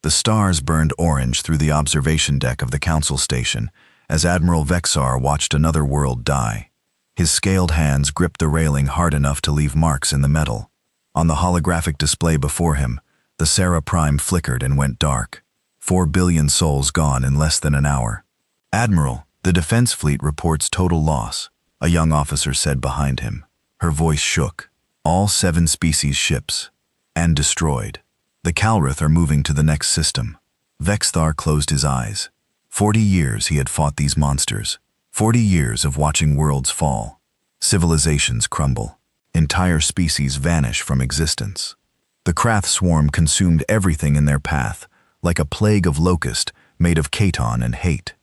The stars burned orange through the observation deck of the Council Station as Admiral Vexar watched another world die. His scaled hands gripped the railing hard enough to leave marks in the metal. On the holographic display before him, the Sarah Prime flickered and went dark. 4 billion souls gone in less than an hour. "Admiral, the Defense Fleet reports total loss," a young officer said behind him. Her voice shook. "All 7 species ships. And destroyed. The Calrith are moving to the next system." Vexthar closed his eyes. 40 years he had fought these monsters. 40 years of watching worlds fall. Civilizations crumble. Entire species vanish from existence. The Krath swarm consumed everything in their path, like a plague of locust made of Katon and hate.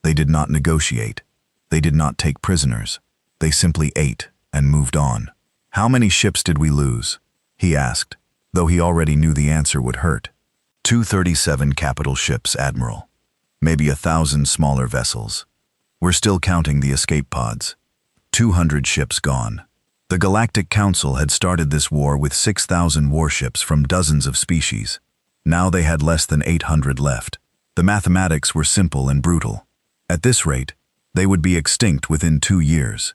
They did not negotiate. They did not take prisoners. They simply ate and moved on. "How many ships did we lose?" he asked, though he already knew the answer would hurt. 237 capital ships, Admiral. Maybe 1,000 smaller vessels. We're still counting the escape pods. 200 ships gone. The Galactic Council had started this war with 6,000 warships from dozens of species. Now they had less than 800 left. The mathematics were simple and brutal. At this rate, they would be extinct within 2 years.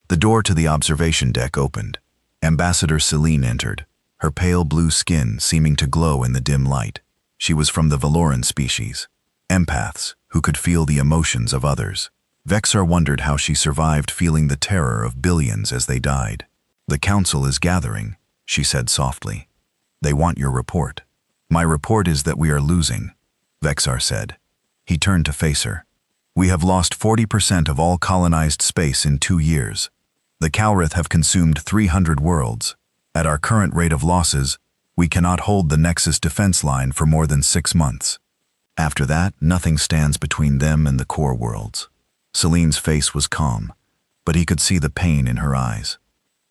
The door to the observation deck opened. Ambassador Celine entered, her pale blue skin seeming to glow in the dim light. She was from the Valoran species, empaths who could feel the emotions of others. Vexar wondered how she survived feeling the terror of billions as they died. "The Council is gathering," she said softly. "They want your report." "My report is that we are losing," Vexar said. He turned to face her. "We have lost 40% of all colonized space in 2 years. The Calrith have consumed 300 worlds. At our current rate of losses, we cannot hold the Nexus defense line for more than 6 months. After that, nothing stands between them and the core worlds." Celine's face was calm, but he could see the pain in her eyes.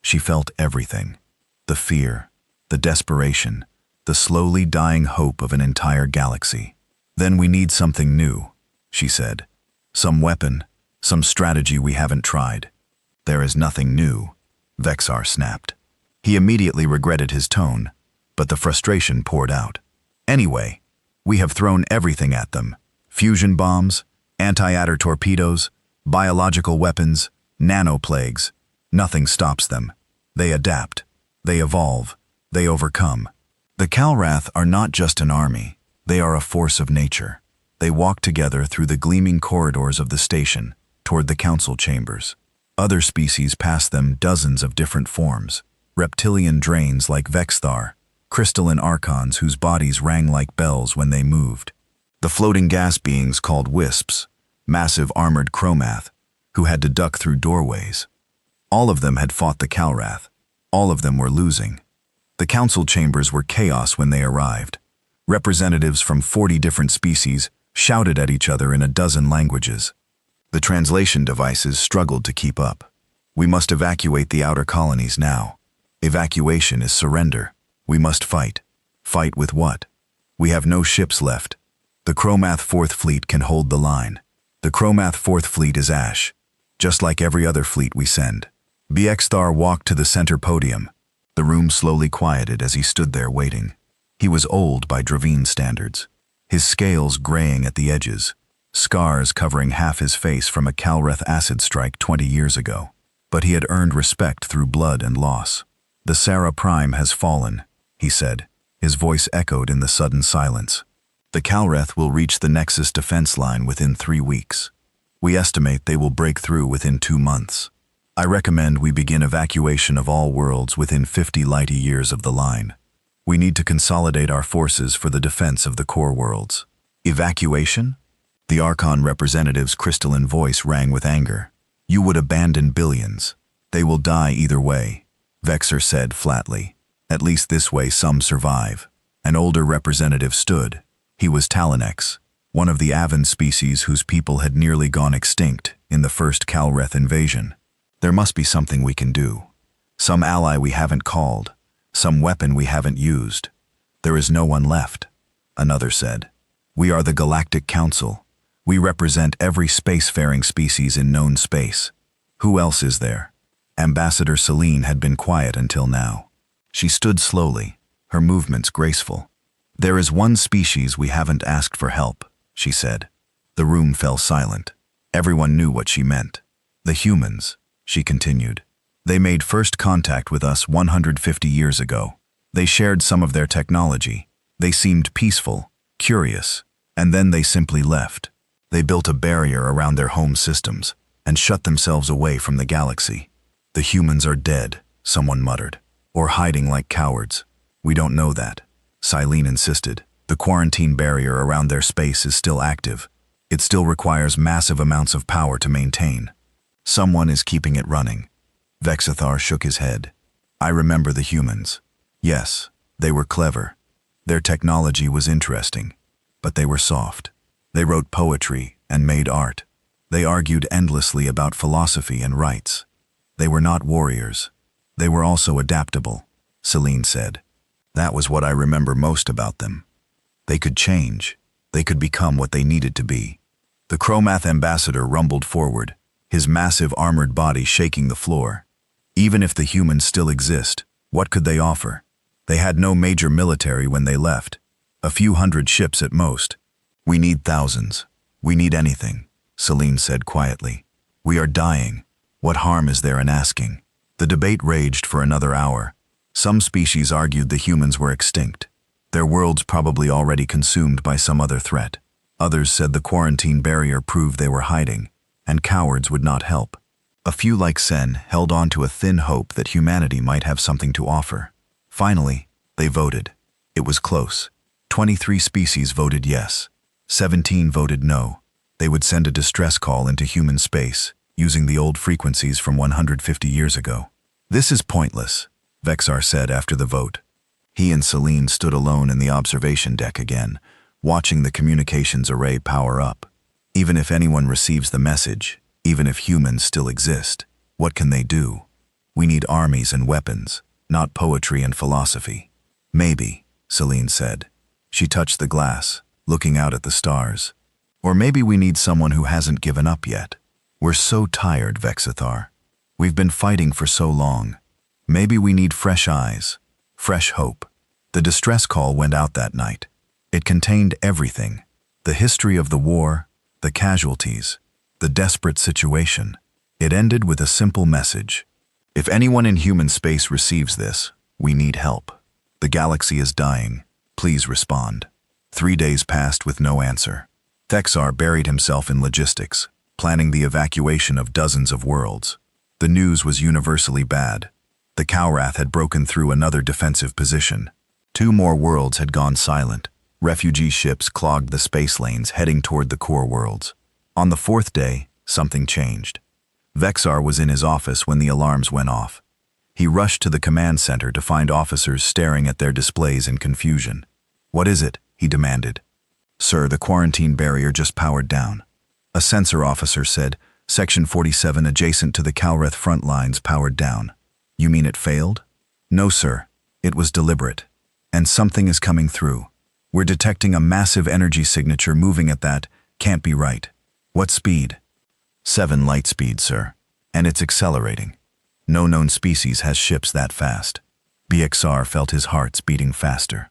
She felt everything. The fear, the desperation, the slowly dying hope of an entire galaxy. "Then we need something new," she said. "Some weapon, some strategy we haven't tried." "There is nothing new," Vexar snapped. He immediately regretted his tone, but the frustration poured out. "Anyway, we have thrown everything at them. Fusion bombs, anti-adder torpedoes, biological weapons, nanoplagues. Nothing stops them. They adapt. They evolve. They overcome. The Calrath are not just an army. They are a force of nature. They walk together through the gleaming corridors of the station, toward the council chambers. Other species pass them dozens of different forms. Reptilian drains like Vexthar, crystalline archons whose bodies rang like bells when they moved. The floating gas beings called wisps, massive armored chromath, who had to duck through doorways. All of them had fought the Calrath. All of them were losing. The council chambers were chaos when they arrived. Representatives from 40 different species shouted at each other in a dozen languages. The translation devices struggled to keep up. "We must evacuate the outer colonies now. Evacuation is surrender. We must fight. Fight with what? We have no ships left. The Chromath 4th Fleet can hold the line. The Chromath 4th Fleet is ash, just like every other fleet we send." Vexthar walked to the center podium. The room slowly quieted as he stood there waiting. He was old by Dravine standards, his scales graying at the edges, scars covering half his face from a Calreth acid strike 20 years ago. But he had earned respect through blood and loss. "The Sarah Prime has fallen," he said. His voice echoed in the sudden silence. "The Calreth will reach the Nexus defense line within 3 weeks. We estimate they will break through within 2 months. I recommend we begin evacuation of all worlds within 50 light-years of the line. We need to consolidate our forces for the defense of the core worlds." "Evacuation?" The Archon representative's crystalline voice rang with anger. "You would abandon billions. They will die either way," Vexar said flatly. "At least this way some survive." An older representative stood. He was Talanex, one of the Avan species whose people had nearly gone extinct in the first Calreth invasion. "There must be something we can do. Some ally we haven't called. Some weapon we haven't used." "There is no one left," another said. "We are the Galactic Council. We represent every spacefaring species in known space. Who else is there?" Ambassador Celine had been quiet until now. She stood slowly, her movements graceful. "There is one species we haven't asked for help," she said. The room fell silent. Everyone knew what she meant. "The humans," she continued. "They made first contact with us 150 years ago. They shared some of their technology. They seemed peaceful, curious, and then they simply left. They built a barrier around their home systems and shut themselves away from the galaxy. The humans are dead," someone muttered, "or hiding like cowards. We don't know that." Silene insisted. "The quarantine barrier around their space is still active. It still requires massive amounts of power to maintain. Someone is keeping it running." Vexithar shook his head. "I remember the humans. Yes, they were clever. Their technology was interesting, but they were soft. They wrote poetry and made art. They argued endlessly about philosophy and rights. They were not warriors. They were also adaptable," Selene said. "That was what I remember most about them. They could change. They could become what they needed to be." The Chromath ambassador rumbled forward, his massive armored body shaking the floor. Even if the humans still exist, what could they offer? They had no major military when they left. A few hundred ships at most. "We need thousands. We need anything," Selene said quietly. "We are dying. What harm is there in asking?" The debate raged for another hour. Some species argued the humans were extinct, their worlds probably already consumed by some other threat. Others said the quarantine barrier proved they were hiding, and cowards would not help. A few like Sen held on to a thin hope that humanity might have something to offer. Finally, they voted. It was close. 23 species voted yes. 17 voted no. They would send a distress call into human space, using the old frequencies from 150 years ago. "This is pointless," Vexar said after the vote. He and Selene stood alone in the observation deck again, watching the communications array power up. Even if anyone receives the message, even if humans still exist, what can they do? We need armies and weapons, not poetry and philosophy. "Maybe," Selene said. She touched the glass, looking out at the stars. "Or maybe we need someone who hasn't given up yet. We're so tired, Vexithar. We've been fighting for so long. Maybe we need fresh eyes, fresh hope." The distress call went out that night. It contained everything: the history of the war, the casualties, the desperate situation. It ended with a simple message. "If anyone in human space receives this, we need help. The galaxy is dying. Please respond." 3 days passed with no answer. Vexar buried himself in logistics, planning the evacuation of dozens of worlds. The news was universally bad. The Cowrath had broken through another defensive position. 2 more worlds had gone silent. Refugee ships clogged the space lanes heading toward the core worlds. On the 4th day, something changed. Vexar was in his office when the alarms went off. He rushed to the command center to find officers staring at their displays in confusion. "What is it?" he demanded. "Sir, the quarantine barrier just powered down." A sensor officer said, "Section 47 adjacent to the Calreth front lines powered down." "You mean it failed?" "No, sir. It was deliberate. And something is coming through. We're detecting a massive energy signature moving at that. Can't be right." "What speed?" 7 light speed, sir. And it's accelerating. No known species has ships that fast." BXR felt his hearts beating faster.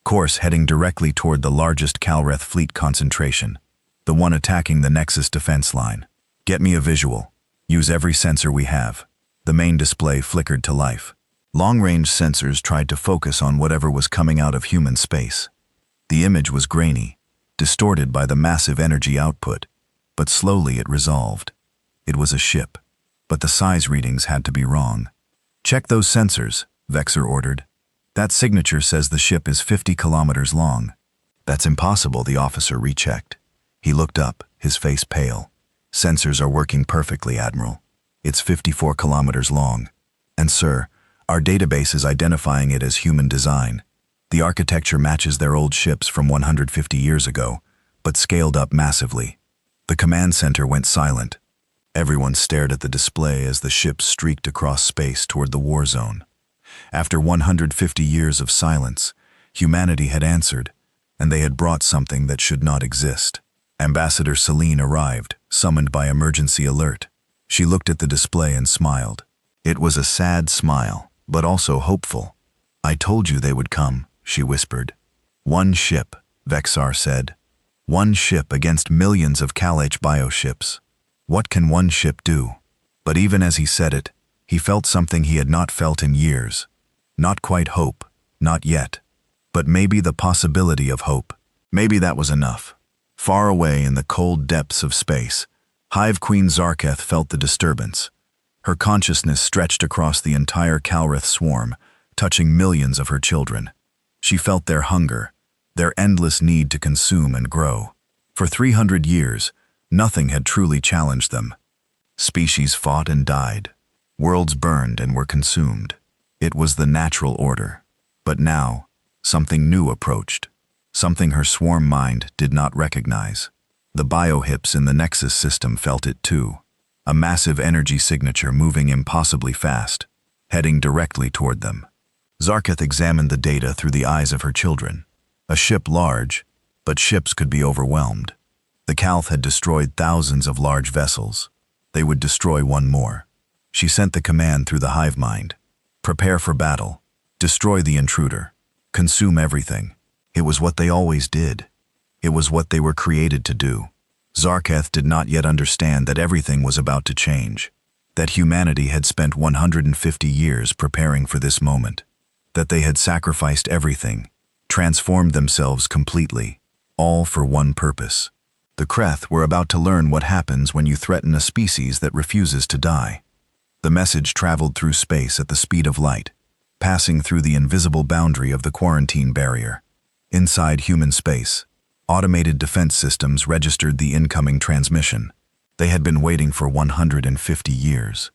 Course heading directly toward the largest Calreth fleet concentration, the one attacking the Nexus defense line. "Get me a visual. Use every sensor we have." The main display flickered to life. Long-range sensors tried to focus on whatever was coming out of human space. The image was grainy, distorted by the massive energy output, but slowly it resolved. It was a ship, but the size readings had to be wrong. "Check those sensors," Vexar ordered. "That signature says the ship is 50 kilometers long." "That's impossible," the officer rechecked. He looked up, his face pale. "Sensors are working perfectly, Admiral. It's 54 kilometers long. And sir, our database is identifying it as human design. The architecture matches their old ships from 150 years ago, but scaled up massively." The command center went silent. Everyone stared at the display as the ship streaked across space toward the war zone. After 150 years of silence, humanity had answered, and they had brought something that should not exist. Ambassador Selene arrived, summoned by emergency alert. She looked at the display and smiled. It was a sad smile, but also hopeful. "I told you they would come," she whispered. One ship, Vexar said. One ship against millions of HFY ships. What can one ship do? But even as he said it, he felt something he had not felt in years. Not quite hope, not yet. But maybe the possibility of hope. Maybe that was enough. Far away in the cold depths of space, Hive Queen Zarketh felt the disturbance. Her consciousness stretched across the entire Calreth swarm, touching millions of her children. She felt their hunger, their endless need to consume and grow. For 300 years, nothing had truly challenged them. Species fought and died. Worlds burned and were consumed. It was the natural order. But now, something new approached. Something her swarm mind did not recognize. The biohips in the Nexus system felt it too. A massive energy signature moving impossibly fast, heading directly toward them. Zarketh examined the data through the eyes of her children. A ship large, but ships could be overwhelmed. The Calth had destroyed thousands of large vessels. They would destroy one more. She sent the command through the hive mind. Prepare for battle. Destroy the intruder. Consume everything. It was what they always did. It was what they were created to do. Zarketh did not yet understand that everything was about to change. That humanity had spent 150 years preparing for this moment. That they had sacrificed everything, transformed themselves completely, all for one purpose. The Kreth were about to learn what happens when you threaten a species that refuses to die. The message traveled through space at the speed of light, passing through the invisible boundary of the quarantine barrier. Inside human space, automated defense systems registered the incoming transmission. They had been waiting for 150 years.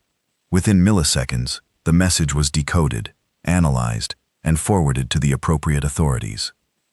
Within milliseconds, the message was decoded, analyzed, and forwarded to the appropriate authorities.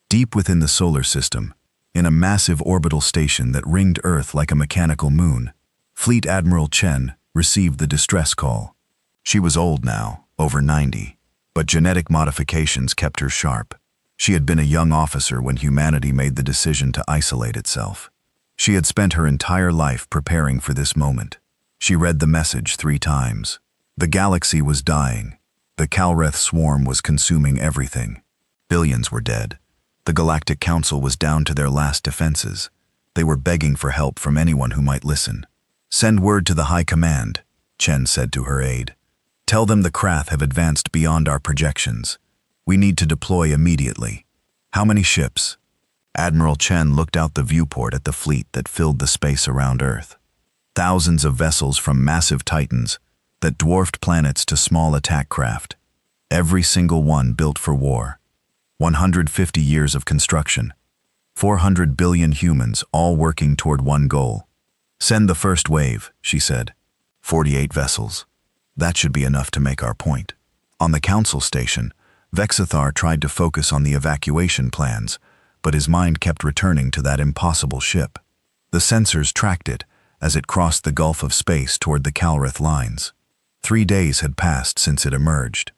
Deep within the solar system, in a massive orbital station that ringed Earth like a mechanical moon, Fleet Admiral Chen received the distress call. She was old now, over 90, but genetic modifications kept her sharp. She had been a young officer when humanity made the decision to isolate itself. She had spent her entire life preparing for this moment. She read the message 3 times. The galaxy was dying. The Calreth swarm was consuming everything. Billions were dead. The Galactic Council was down to their last defenses. They were begging for help from anyone who might listen. Send word to the High Command, Chen said to her aide. Tell them the Krath have advanced beyond our projections. We need to deploy immediately. How many ships? Admiral Chen looked out the viewport at the fleet that filled the space around Earth. Thousands of vessels from massive titans that dwarfed planets to small attack craft. Every single one built for war. 150 years of construction. 400 billion humans all working toward one goal. Send the first wave, she said. 48 vessels. That should be enough to make our point. On the council station, Vexathar tried to focus on the evacuation plans, but his mind kept returning to that impossible ship. The sensors tracked it as it crossed the gulf of space toward the Calreth lines. 3 days had passed since it emerged.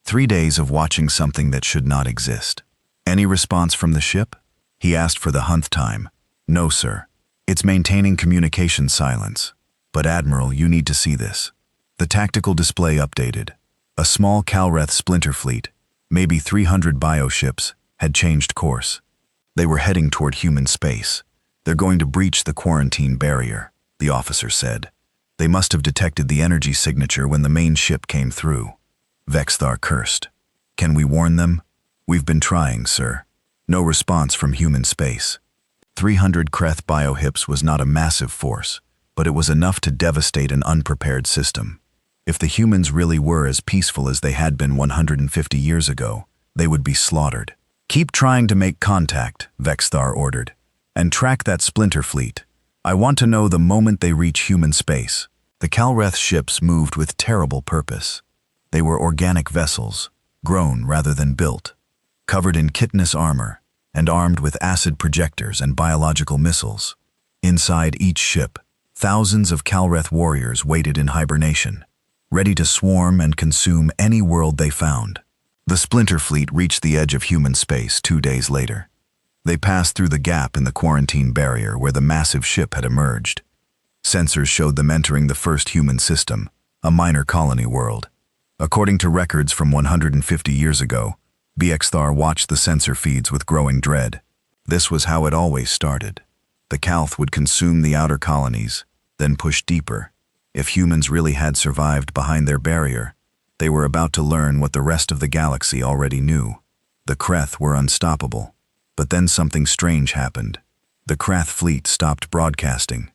3 days of watching something that should not exist. Any response from the ship? He asked for the 100th time. No, sir. It's maintaining communication silence. But Admiral, you need to see this. The tactical display updated. A small Calreth splinter fleet, maybe 300 bioships, had changed course. They were heading toward human space. They're going to breach the quarantine barrier, the officer said. They must have detected the energy signature when the main ship came through. Vexthar cursed. Can we warn them? We've been trying, sir. No response from human space. 300 Kreth biohips was not a massive force, but it was enough to devastate an unprepared system. If the humans really were as peaceful as they had been 150 years ago, they would be slaughtered. Keep trying to make contact, Vexthar ordered, and track that splinter fleet. I want to know the moment they reach human space. The Calreth ships moved with terrible purpose. They were organic vessels, grown rather than built, covered in chitinous armor, and armed with acid projectors and biological missiles. Inside each ship, thousands of Calreth warriors waited in hibernation, ready to swarm and consume any world they found. The splinter fleet reached the edge of human space 2 days later. They passed through the gap in the quarantine barrier where the massive ship had emerged. Sensors showed them entering the first human system, a minor colony world. According to records from 150 years ago, Vexthar watched the sensor feeds with growing dread. This was how it always started. The Calth would consume the outer colonies, then push deeper. If humans really had survived behind their barrier, they were about to learn what the rest of the galaxy already knew. The Kreth were unstoppable. But then something strange happened. The Krath fleet stopped broadcasting.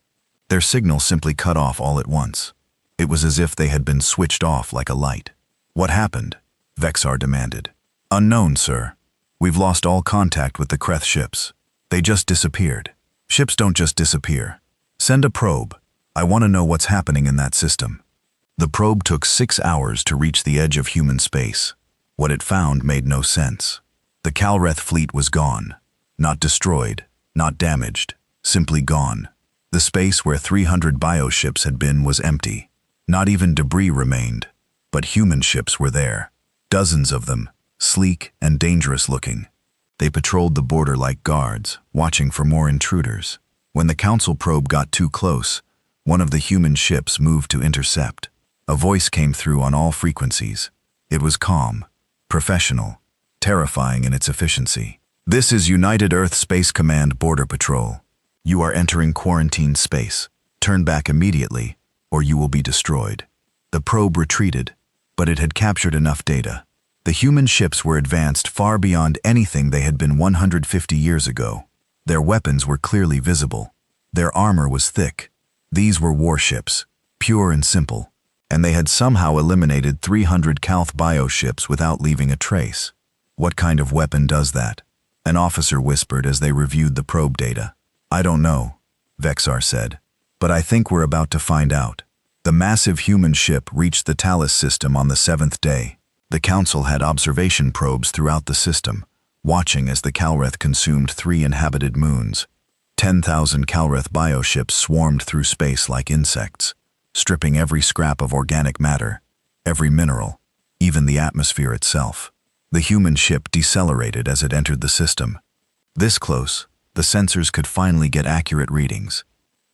Their signal simply cut off all at once. It was as if they had been switched off like a light. What happened? Vexar demanded. Unknown, sir. We've lost all contact with the Kreth ships. They just disappeared. Ships don't just disappear. Send a probe. I want to know what's happening in that system. The probe took 6 hours to reach the edge of human space. What it found made no sense. The Calreth fleet was gone. Not destroyed, not damaged, simply gone. The space where 300 bioships had been was empty. Not even debris remained. But human ships were there. Dozens of them, sleek and dangerous looking. They patrolled the border like guards, watching for more intruders. When the Council probe got too close, one of the human ships moved to intercept. A voice came through on all frequencies. It was calm, professional, terrifying in its efficiency. This is United Earth Space Command Border Patrol. You are entering quarantine space. Turn back immediately, or you will be destroyed. The probe retreated, but it had captured enough data. The human ships were advanced far beyond anything they had been 150 years ago. Their weapons were clearly visible. Their armor was thick. These were warships, pure and simple, and they had somehow eliminated 300 Calth bioships without leaving a trace. What kind of weapon does that? An officer whispered as they reviewed the probe data. I don't know, Vexar said, but I think we're about to find out. The massive human ship reached the Talus system on the 7th day. The Council had observation probes throughout the system, watching as the Calreth consumed 3 inhabited moons. 10,000 Calreth bioships swarmed through space like insects, stripping every scrap of organic matter, every mineral, even the atmosphere itself. The human ship decelerated as it entered the system. This close, the sensors could finally get accurate readings.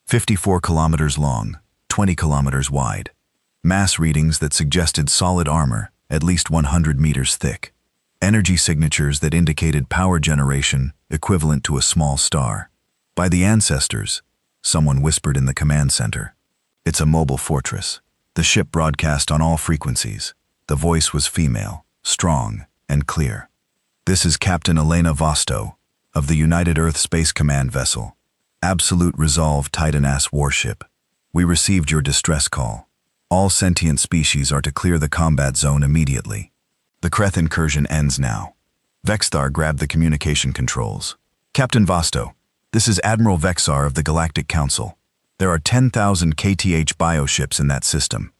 54 kilometers long, 20 kilometers wide. Mass readings that suggested solid armor, at least 100 meters thick. Energy signatures that indicated power generation equivalent to a small star. By the ancestors, someone whispered in the command center. It's a mobile fortress. The ship broadcast on all frequencies. The voice was female, strong, and clear. This is Captain Elena Vosto, of the United Earth Space Command vessel. Absolute Resolve Titan-ass warship. We received your distress call. All sentient species are to clear the combat zone immediately. The Kreth incursion ends now. Vexthar grabbed the communication controls. Captain Vosto, this is Admiral Vexar of the Galactic Council. There are 10,000 KTH bioships in that system.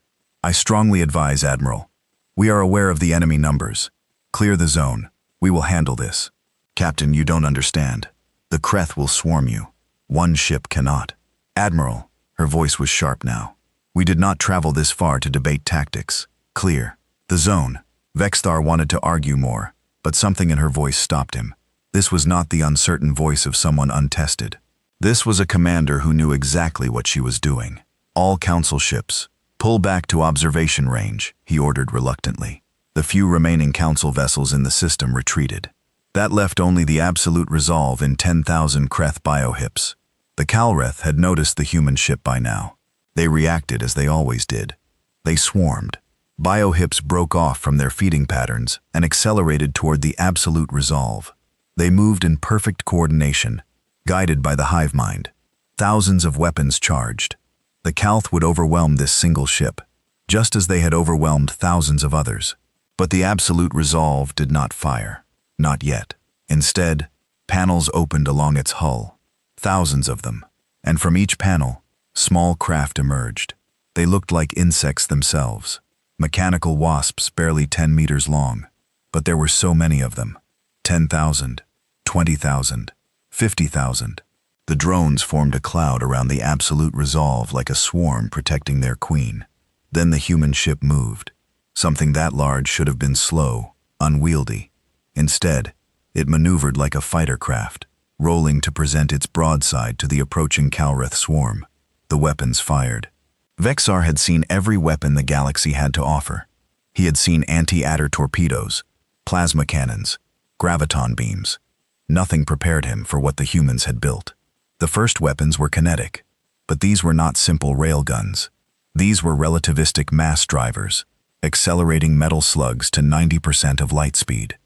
I strongly advise, Admiral. We are aware of the enemy numbers. Clear the zone. We will handle this. Captain, you don't understand. The Kreth will swarm you. One ship cannot. Admiral, her voice was sharp now. We did not travel this far to debate tactics. Clear. The zone. Vexthar wanted to argue more, but something in her voice stopped him. This was not the uncertain voice of someone untested. This was a commander who knew exactly what she was doing. All Council ships, pull back to observation range, he ordered reluctantly. The few remaining Council vessels in the system retreated. That left only the Absolute Resolve in 10,000 Kreth biohips. The Calreth had noticed the human ship by now. They reacted as they always did. They swarmed. Biohips broke off from their feeding patterns and accelerated toward the Absolute Resolve. They moved in perfect coordination, guided by the hive mind. Thousands of weapons charged. The Calth would overwhelm this single ship, just as they had overwhelmed thousands of others. But the Absolute Resolve did not fire. Not yet. Instead, panels opened along its hull. Thousands of them. And from each panel, small craft emerged. They looked like insects themselves. Mechanical wasps barely 10 meters long. But there were so many of them. 10,000, 20,000, 50,000. The drones formed a cloud around the Absolute Resolve like a swarm protecting their queen. Then the human ship moved. Something that large should have been slow, unwieldy. Instead, it maneuvered like a fighter craft, rolling to present its broadside to the approaching Calreth swarm. The weapons fired. Vexar had seen every weapon the galaxy had to offer. He had seen anti-adder torpedoes, plasma cannons, graviton beams. Nothing prepared him for what the humans had built. The first weapons were kinetic, but these were not simple railguns. These were relativistic mass drivers, accelerating metal slugs to 90% of light speed.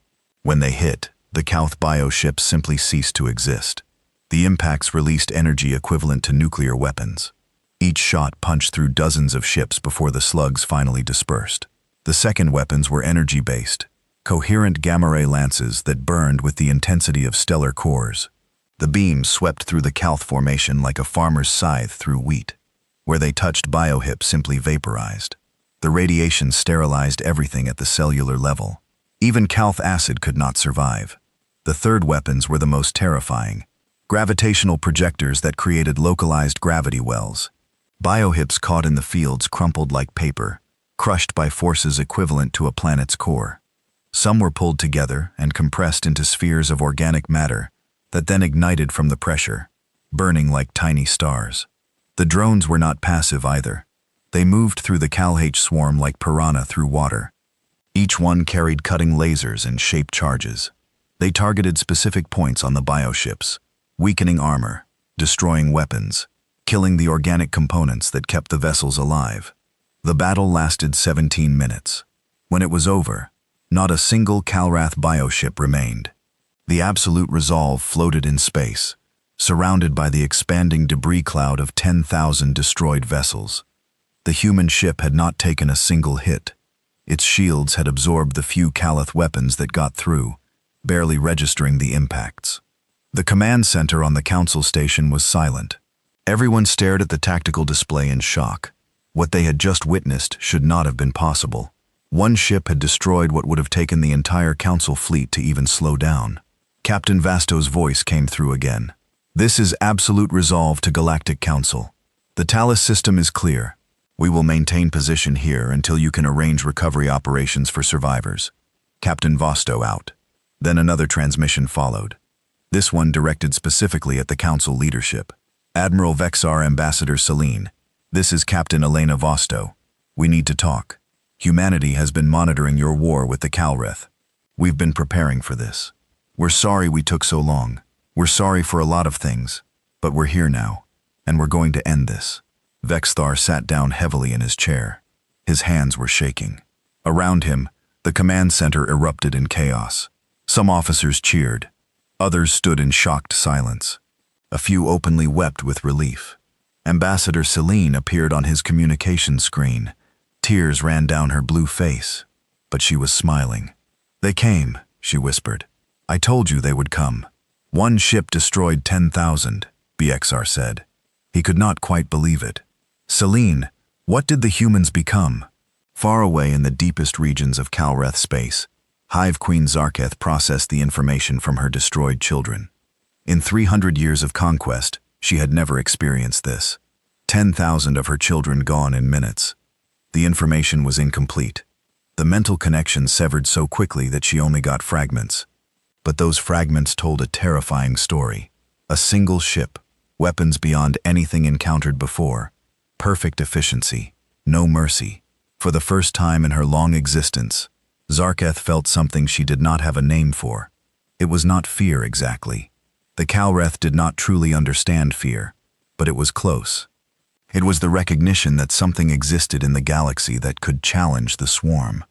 When they hit, the Kauth bioships simply ceased to exist. The impacts released energy equivalent to nuclear weapons. Each shot punched through dozens of ships before the slugs finally dispersed. The second weapons were energy-based, coherent gamma-ray lances that burned with the intensity of stellar cores. The beams swept through the Kauth formation like a farmer's scythe through wheat. Where they touched, biohip simply vaporized. The radiation sterilized everything at the cellular level. Even Kauth acid could not survive. The third weapons were the most terrifying. Gravitational projectors that created localized gravity wells. Biohips caught in the fields crumpled like paper, crushed by forces equivalent to a planet's core. Some were pulled together and compressed into spheres of organic matter that then ignited from the pressure, burning like tiny stars. The drones were not passive either. They moved through the Calh swarm like piranha through water. Each one carried cutting lasers and shaped charges. They targeted specific points on the bioships, weakening armor, destroying weapons, killing the organic components that kept the vessels alive. The battle lasted 17 minutes. When it was over, not a single Kalrath bioship remained. The absolute resolve floated in space, surrounded by the expanding debris cloud of 10,000 destroyed vessels. The human ship had not taken a single hit. Its shields had absorbed the few Kalath weapons that got through, barely registering the impacts. The command center on the council station was silent. Everyone stared at the tactical display in shock. What they had just witnessed should not have been possible. One ship had destroyed what would have taken the entire council fleet to even slow down. Captain Vasto's voice came through again. This is absolute resolve to Galactic Council. The Talus system is clear. We will maintain position here until you can arrange recovery operations for survivors. Captain Vasto out. Then another transmission followed. This one directed specifically at the council leadership. Admiral Vexar, Ambassador Celine. This is Captain Elena Vasto. We need to talk. Humanity has been monitoring your war with the Kalreth. We've been preparing for this. We're sorry we took so long. We're sorry for a lot of things, but we're here now, and we're going to end this. Vexthar sat down heavily in his chair. His hands were shaking. Around him, the command center erupted in chaos. Some officers cheered. Others stood in shocked silence. A few openly wept with relief. Ambassador Celine appeared on his communication screen. Tears ran down her blue face, but she was smiling. They came, she whispered. I told you they would come. One ship destroyed 10,000, BXR said. He could not quite believe it. Celine, what did the humans become? Far away in the deepest regions of Kalreth space, Hive Queen Zarketh processed the information from her destroyed children. In 300 years of conquest, she had never experienced this. 10,000 of her children gone in minutes. The information was incomplete. The mental connection severed so quickly that she only got fragments. But those fragments told a terrifying story. A single ship, weapons beyond anything encountered before, perfect efficiency, no mercy. For the first time in her long existence, Zarketh felt something she did not have a name for. It was not fear exactly. The Kalreth did not truly understand fear, but it was close. It was the recognition that something existed in the galaxy that could challenge the swarm.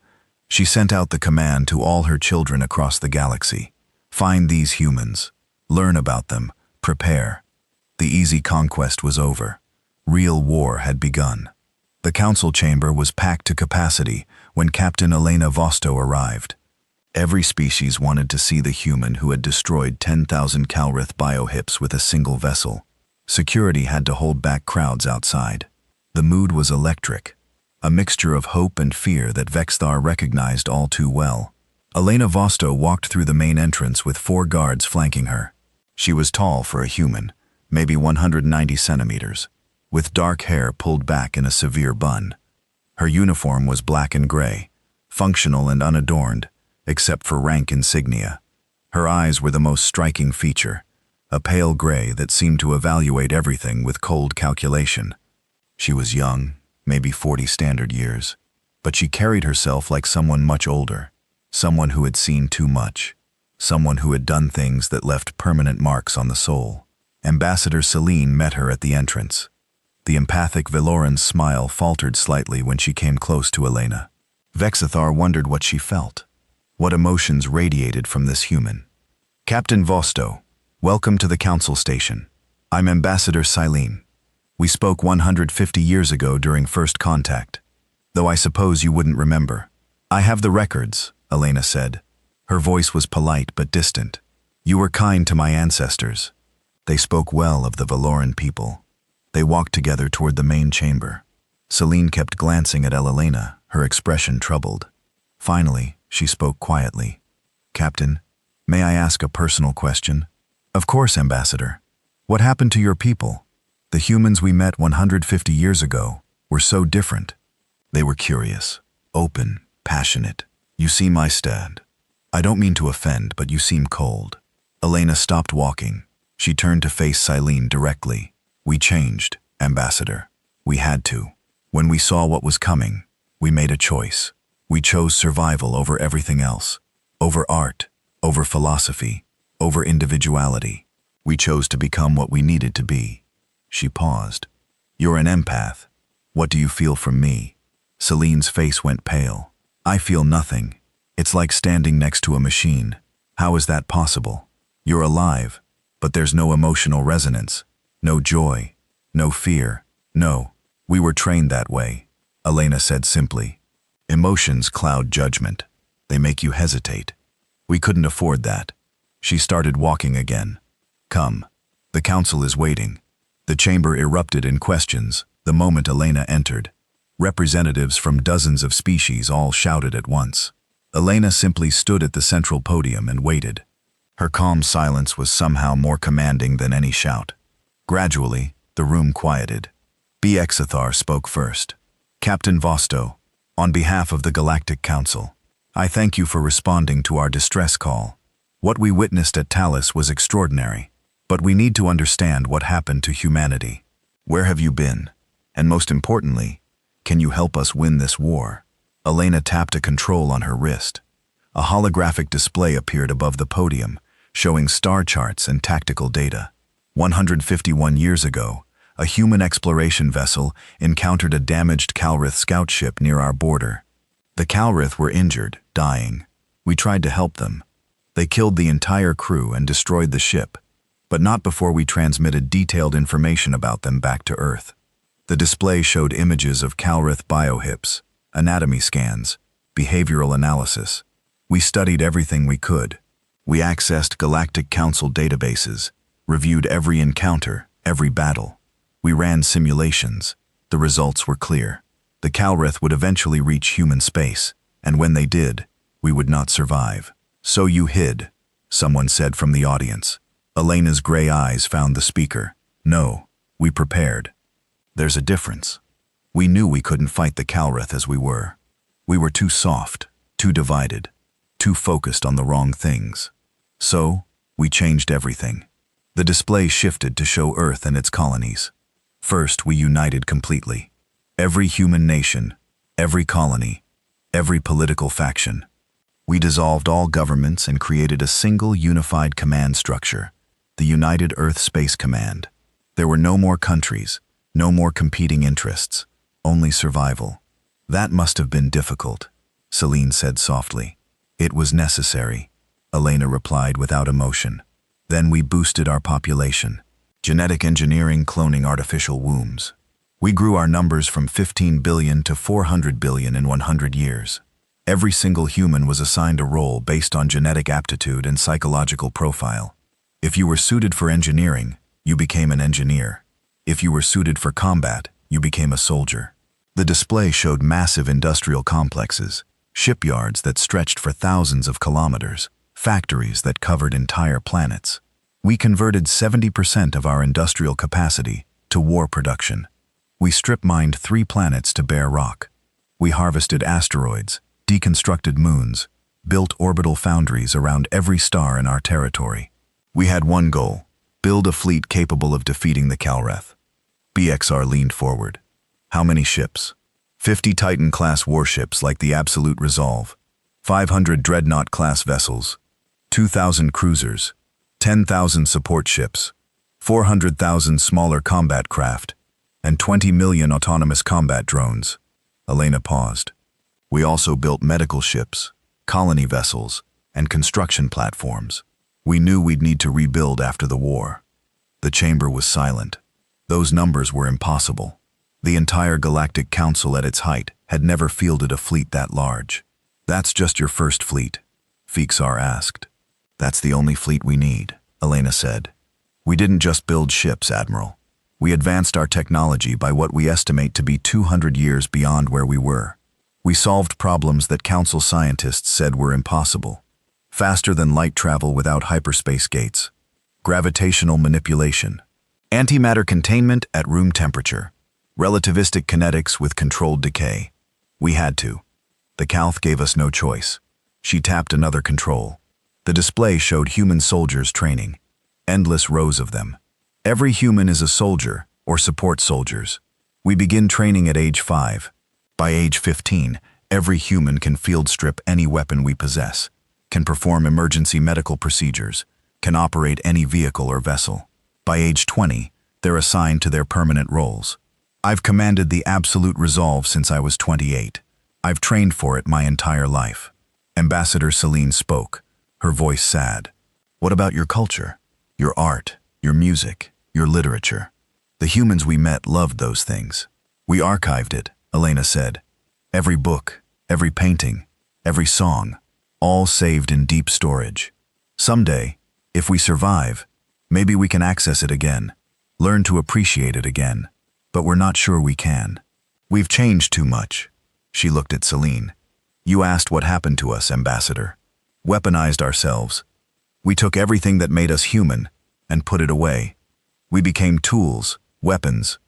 She sent out the command to all her children across the galaxy. Find these humans. Learn about them. Prepare. The easy conquest was over. Real war had begun. The council chamber was packed to capacity when Captain Elena Vosto arrived. Every species wanted to see the human who had destroyed 10,000 Kalrith biohips with a single vessel. Security had to hold back crowds outside. The mood was electric, a mixture of hope and fear that Vexthar recognized all too well. Elena Vosto walked through the main entrance with 4 guards flanking her. She was tall for a human, maybe 190 centimeters, with dark hair pulled back in a severe bun. Her uniform was black and gray, functional and unadorned, except for rank insignia. Her eyes were the most striking feature, a pale gray that seemed to evaluate everything with cold calculation. She was young, maybe 40 standard years, but she carried herself like someone much older. someone who had seen too much, someone who had done things that left permanent marks on the soul. Ambassador Celine met her at the entrance. The empathic Veloran's smile faltered slightly when she came close to Elena. Vexithar wondered what she felt. What emotions radiated from this human? Captain Vosto, welcome to the council station. I'm Ambassador Celine. We spoke 150 years ago during first contact, though I suppose you wouldn't remember. I have the records, Elena said. Her voice was polite but distant. You were kind to my ancestors. They spoke well of the Veloran people. They walked together toward the main chamber. Celine kept glancing at Elena, her expression troubled. Finally, she spoke quietly. Captain, may I ask a personal question? Of course, Ambassador. What happened to your people? The humans we met 150 years ago were so different. They were curious, open, passionate. You see my stand. I don't mean to offend, but you seem cold. Elena stopped walking. She turned to face Celine directly. We changed, Ambassador. We had to. When we saw what was coming, we made a choice. We chose survival over everything else. Over art, over philosophy, over individuality. We chose to become what we needed to be. She paused. You're an empath. What do you feel from me? Celine's face went pale. I feel nothing. It's like standing next to a machine. How is that possible? You're alive, but there's no emotional resonance, no joy, no fear. No, we were trained that way, Elena said simply. Emotions cloud judgment. They make you hesitate. We couldn't afford that. She started walking again. Come. The council is waiting. The chamber erupted in questions the moment Elena entered. Representatives from dozens of species all shouted at once. Elena simply stood at the central podium and waited. Her calm silence was somehow more commanding than any shout. Gradually, the room quieted. Vexithar spoke first. Captain Vosto, on behalf of the Galactic Council, I thank you for responding to our distress call. What we witnessed at Talos was extraordinary, but we need to understand what happened to humanity. Where have you been? And most importantly, can you help us win this war? Elena tapped a control on her wrist. A holographic display appeared above the podium, showing star charts and tactical data. 151 years ago, a human exploration vessel encountered a damaged Calrith scout ship near our border. The Calrith were injured, dying. We tried to help them. They killed the entire crew and destroyed the ship, but not before we transmitted detailed information about them back to Earth. The display showed images of Calrith biohips, anatomy scans, behavioral analysis. We studied everything we could. We accessed Galactic Council databases, reviewed every encounter, every battle. We ran simulations. The results were clear. The Calrith would eventually reach human space, and when they did, we would not survive. So you hid, someone said from the audience. Elena's gray eyes found the speaker. No, we prepared. There's a difference. We knew we couldn't fight the Calrith as we were. We were too soft, too divided, too focused on the wrong things. So, we changed everything. The display shifted to show Earth and its colonies. First, we united completely. Every human nation, every colony, every political faction. We dissolved all governments and created a single unified command structure, the United Earth Space Command. There were no more countries, no more competing interests, only survival. That must have been difficult, Celine said softly. It was necessary, Elena replied without emotion. Then we boosted our population. Genetic engineering, cloning artificial wombs. We grew our numbers from 15 billion to 400 billion in 100 years. Every single human was assigned a role based on genetic aptitude and psychological profile. If you were suited for engineering, you became an engineer. If you were suited for combat, you became a soldier. The display showed massive industrial complexes, shipyards that stretched for thousands of kilometers, factories that covered entire planets. We converted 70% of our industrial capacity to war production. We strip-mined 3 planets to bare rock. We harvested asteroids, deconstructed moons, built orbital foundries around every star in our territory. We had one goal: build a fleet capable of defeating the Calrith. BXR leaned forward. How many ships? 50 Titan-class warships like the Absolute Resolve. 500 dreadnought-class vessels, 2,000 cruisers, 10,000 support ships, 400,000 smaller combat craft, and 20 million autonomous combat drones. Elena paused. We also built medical ships, colony vessels, and construction platforms. We knew we'd need to rebuild after the war. The chamber was silent. Those numbers were impossible. The entire Galactic Council at its height had never fielded a fleet that large. That's just your first fleet, Fixar asked. That's the only fleet we need, Elena said. We didn't just build ships, Admiral. We advanced our technology by what we estimate to be 200 years beyond where we were. We solved problems that Council scientists said were impossible. Faster than light travel without hyperspace gates, gravitational manipulation, antimatter containment at room temperature, relativistic kinetics with controlled decay. We had to. The Calth gave us no choice. She tapped another control. The display showed human soldiers training. Endless rows of them. Every human is a soldier or support soldiers. We begin training at age 5. By age 15, every human can field strip any weapon we possess, can perform emergency medical procedures, can operate any vehicle or vessel. By age 20, they're assigned to their permanent roles. I've commanded the absolute resolve since I was 28. I've trained for it my entire life. Ambassador Celine spoke, her voice sad. What about your culture? Your art, your music, your literature? The humans we met loved those things. We archived it, Elena said. Every book, every painting, every song, all saved in deep storage. Someday, if we survive, maybe we can access it again, learn to appreciate it again. But we're not sure we can. We've changed too much. She looked at Celine. You asked what happened to us, Ambassador. Weaponized ourselves. We took everything that made us human and put it away. We became tools, weapons,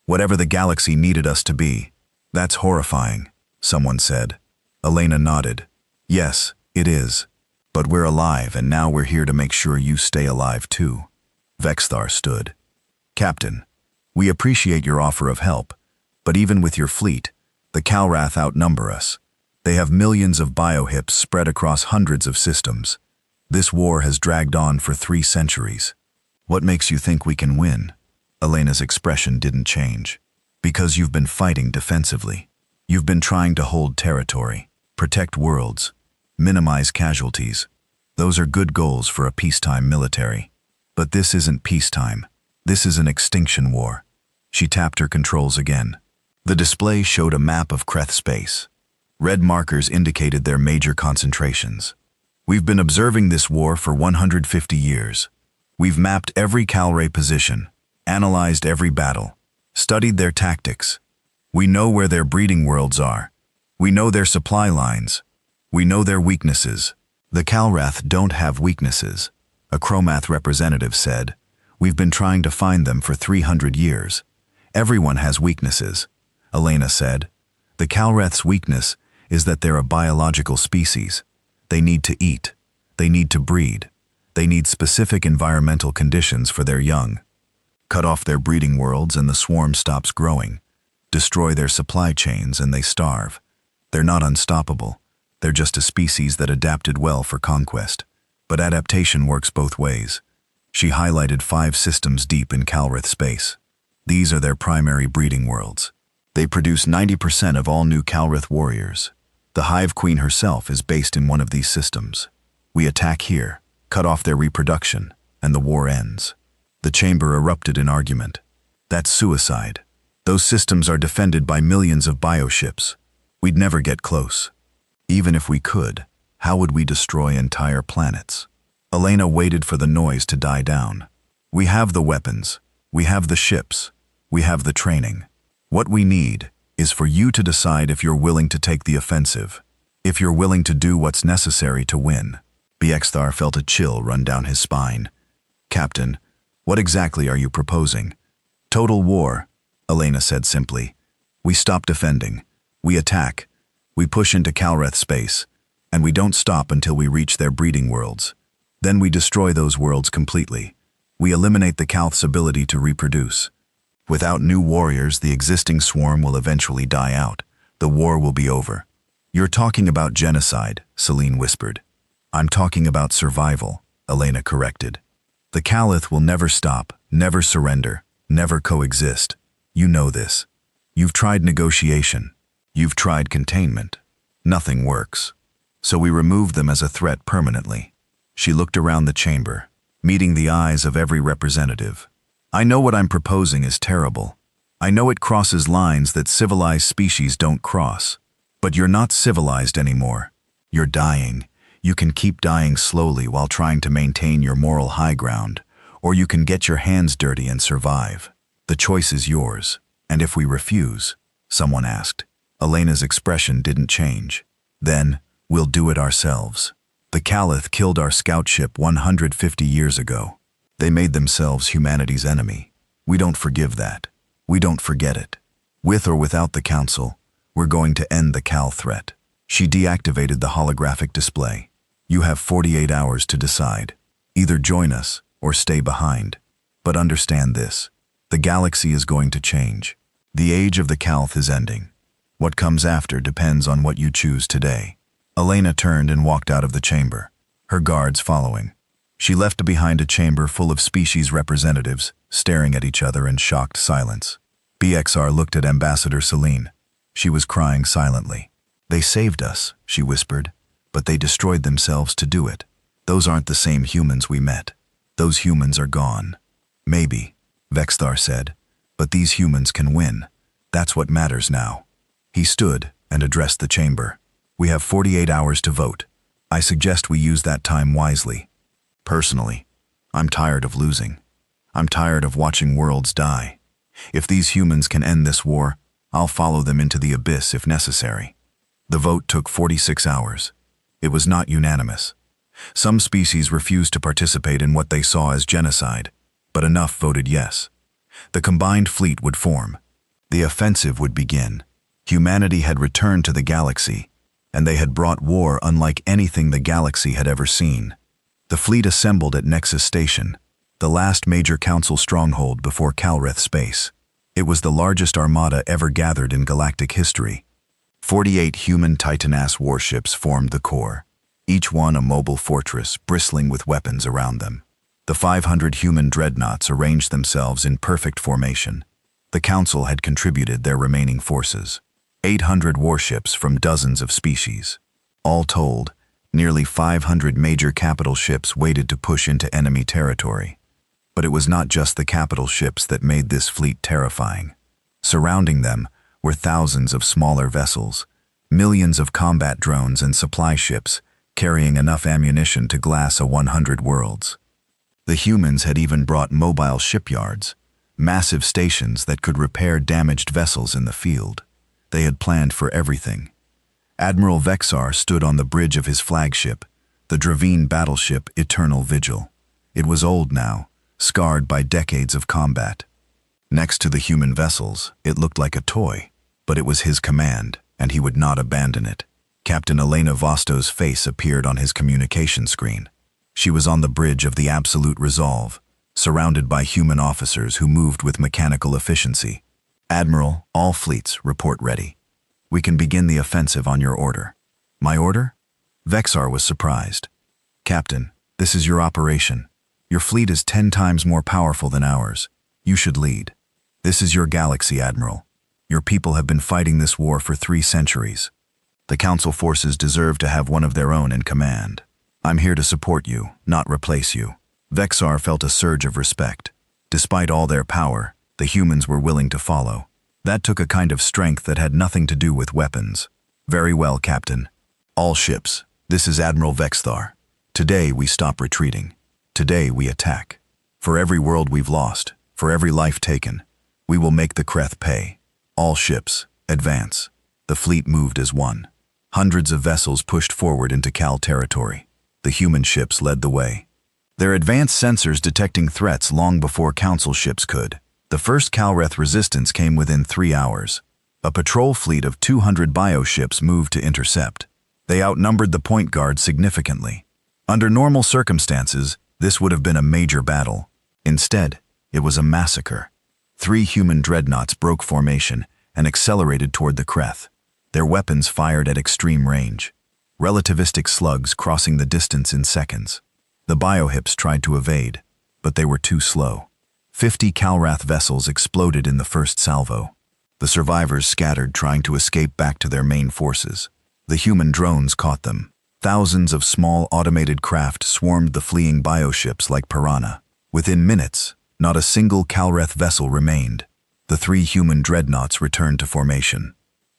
whatever the galaxy needed us to be. That's horrifying, someone said. Elena nodded. Yes, it is. But we're alive, and now we're here to make sure you stay alive too. Vexthar stood. Captain, we appreciate your offer of help, but even with your fleet, the Calrath outnumber us. They have millions of biohips spread across hundreds of systems. This war has dragged on for 3 centuries. What makes you think we can win? Elena's expression didn't change. Because you've been fighting defensively. You've been trying to hold territory, protect worlds, minimize casualties. Those are good goals for a peacetime military. But this isn't peacetime. This is an extinction war. She tapped her controls again. The display showed a map of Kreth space. Red markers indicated their major concentrations. We've been observing this war for 150 years. We've mapped every Calray position, analyzed every battle, studied their tactics. We know where their breeding worlds are. We know their supply lines. We know their weaknesses. The Calrath don't have weaknesses, a Chromath representative said. We've been trying to find them for 300 years. Everyone has weaknesses, Elena said. The Calrath's weakness is that they're a biological species. They need to eat. They need to breed. They need specific environmental conditions for their young. Cut off their breeding worlds and the swarm stops growing. Destroy their supply chains and they starve. They're not unstoppable. They're just a species that adapted well for conquest. But adaptation works both ways. She highlighted 5 systems deep in Calrath space. These are their primary breeding worlds. They produce 90% of all new Calrath warriors. The Hive Queen herself is based in one of these systems. We attack here, cut off their reproduction, and the war ends. The chamber erupted in argument. That's suicide. Those systems are defended by millions of bioships. We'd never get close. Even if we could, how would we destroy entire planets? Elena waited for the noise to die down. We have the weapons. We have the ships. We have the training. What we need is for you to decide if you're willing to take the offensive, if you're willing to do what's necessary to win. Bexthar felt a chill run down his spine. Captain, what exactly are you proposing? Total war, Elena said simply. We stop defending. We attack. We push into Calrath space. And we don't stop until we reach their breeding worlds. Then we destroy those worlds completely. We eliminate the Calth's ability to reproduce. Without new warriors, the existing swarm will eventually die out. The war will be over. You're talking about genocide, Celine whispered. I'm talking about survival, Elena corrected. The Caliph will never stop, never surrender, never coexist. You know this. You've tried negotiation. You've tried containment. Nothing works. So we removed them as a threat permanently. She looked around the chamber, meeting the eyes of every representative. I know what I'm proposing is terrible. I know it crosses lines that civilized species don't cross. But you're not civilized anymore. You're dying. You can keep dying slowly while trying to maintain your moral high ground, or you can get your hands dirty and survive. The choice is yours. And if we refuse, someone asked. Elena's expression didn't change. Then, we'll do it ourselves. The Caliph killed our scout ship 150 years ago. They made themselves humanity's enemy. We don't forgive that. We don't forget it. With or without the Council, we're going to end the Cal threat. She deactivated the holographic display. You have 48 hours to decide. Either join us or stay behind. But understand this. The galaxy is going to change. The age of the Caliph is ending. What comes after depends on what you choose today. Elena turned and walked out of the chamber, her guards following. She left behind a chamber full of species representatives, staring at each other in shocked silence. BXR looked at Ambassador Celine. She was crying silently. They saved us, she whispered, but they destroyed themselves to do it. Those aren't the same humans we met. Those humans are gone. Maybe, Vexthar said, but these humans can win. That's what matters now. He stood and addressed the chamber. We have 48 hours to vote. I suggest we use that time wisely. Personally, I'm tired of losing. I'm tired of watching worlds die. If these humans can end this war, I'll follow them into the abyss if necessary. The vote took 46 hours. It was not unanimous. Some species refused to participate in what they saw as genocide, but enough voted yes. The combined fleet would form. The offensive would begin. Humanity had returned to the galaxy, and they had brought war unlike anything the galaxy had ever seen. The fleet assembled at Nexus Station, the last major council stronghold before Calreth space. It was the largest armada ever gathered in galactic history. 48 human Titan-ass warships formed the core, each one a mobile fortress bristling with weapons around them. The 500 human dreadnoughts arranged themselves in perfect formation. The Council had contributed their remaining forces, 800 warships from dozens of species. All told, nearly 500 major capital ships waited to push into enemy territory. But it was not just the capital ships that made this fleet terrifying. Surrounding them were thousands of smaller vessels, millions of combat drones and supply ships carrying enough ammunition to glass 100 worlds. The humans had even brought mobile shipyards, massive stations that could repair damaged vessels in the field. They had planned for everything. Admiral Vexar stood on the bridge of his flagship, the Dravine battleship Eternal Vigil. It was old now, scarred by decades of combat. Next to the human vessels, it looked like a toy, but it was his command, and he would not abandon it. Captain Elena Vosto's face appeared on his communication screen. She was on the bridge of the Absolute Resolve, surrounded by human officers who moved with mechanical efficiency. Admiral, all fleets, report ready. We can begin the offensive on your order. My order? Vexar was surprised. Captain, this is your operation. Your fleet is 10 times more powerful than ours. You should lead. This is your galaxy, Admiral. Your people have been fighting this war for 3 centuries. The Council forces deserve to have one of their own in command. I'm here to support you, not replace you. Vexar felt a surge of respect. Despite all their power, the humans were willing to follow. That took a kind of strength that had nothing to do with weapons. Very well, Captain. All ships, this is Admiral Vexthar. Today we stop retreating. Today we attack. For every world we've lost, for every life taken, we will make the Kreth pay. All ships, advance. The fleet moved as one. Hundreds of vessels pushed forward into Cal territory. The human ships led the way, their advanced sensors detecting threats long before Council ships could. The first Calreth resistance came within 3 hours. A patrol fleet of 200 bioships moved to intercept. They outnumbered the point guard significantly. Under normal circumstances, this would have been a major battle. Instead, it was a massacre. 3 human dreadnoughts broke formation and accelerated toward the Kreth. Their weapons fired at extreme range, relativistic slugs crossing the distance in seconds. The biohips tried to evade, but they were too slow. 50 Calrath vessels exploded in the first salvo. The survivors scattered, trying to escape back to their main forces. The human drones caught them. Thousands of small automated craft swarmed the fleeing bioships like piranha. Within minutes, not a single Calrath vessel remained. The 3 human dreadnoughts returned to formation.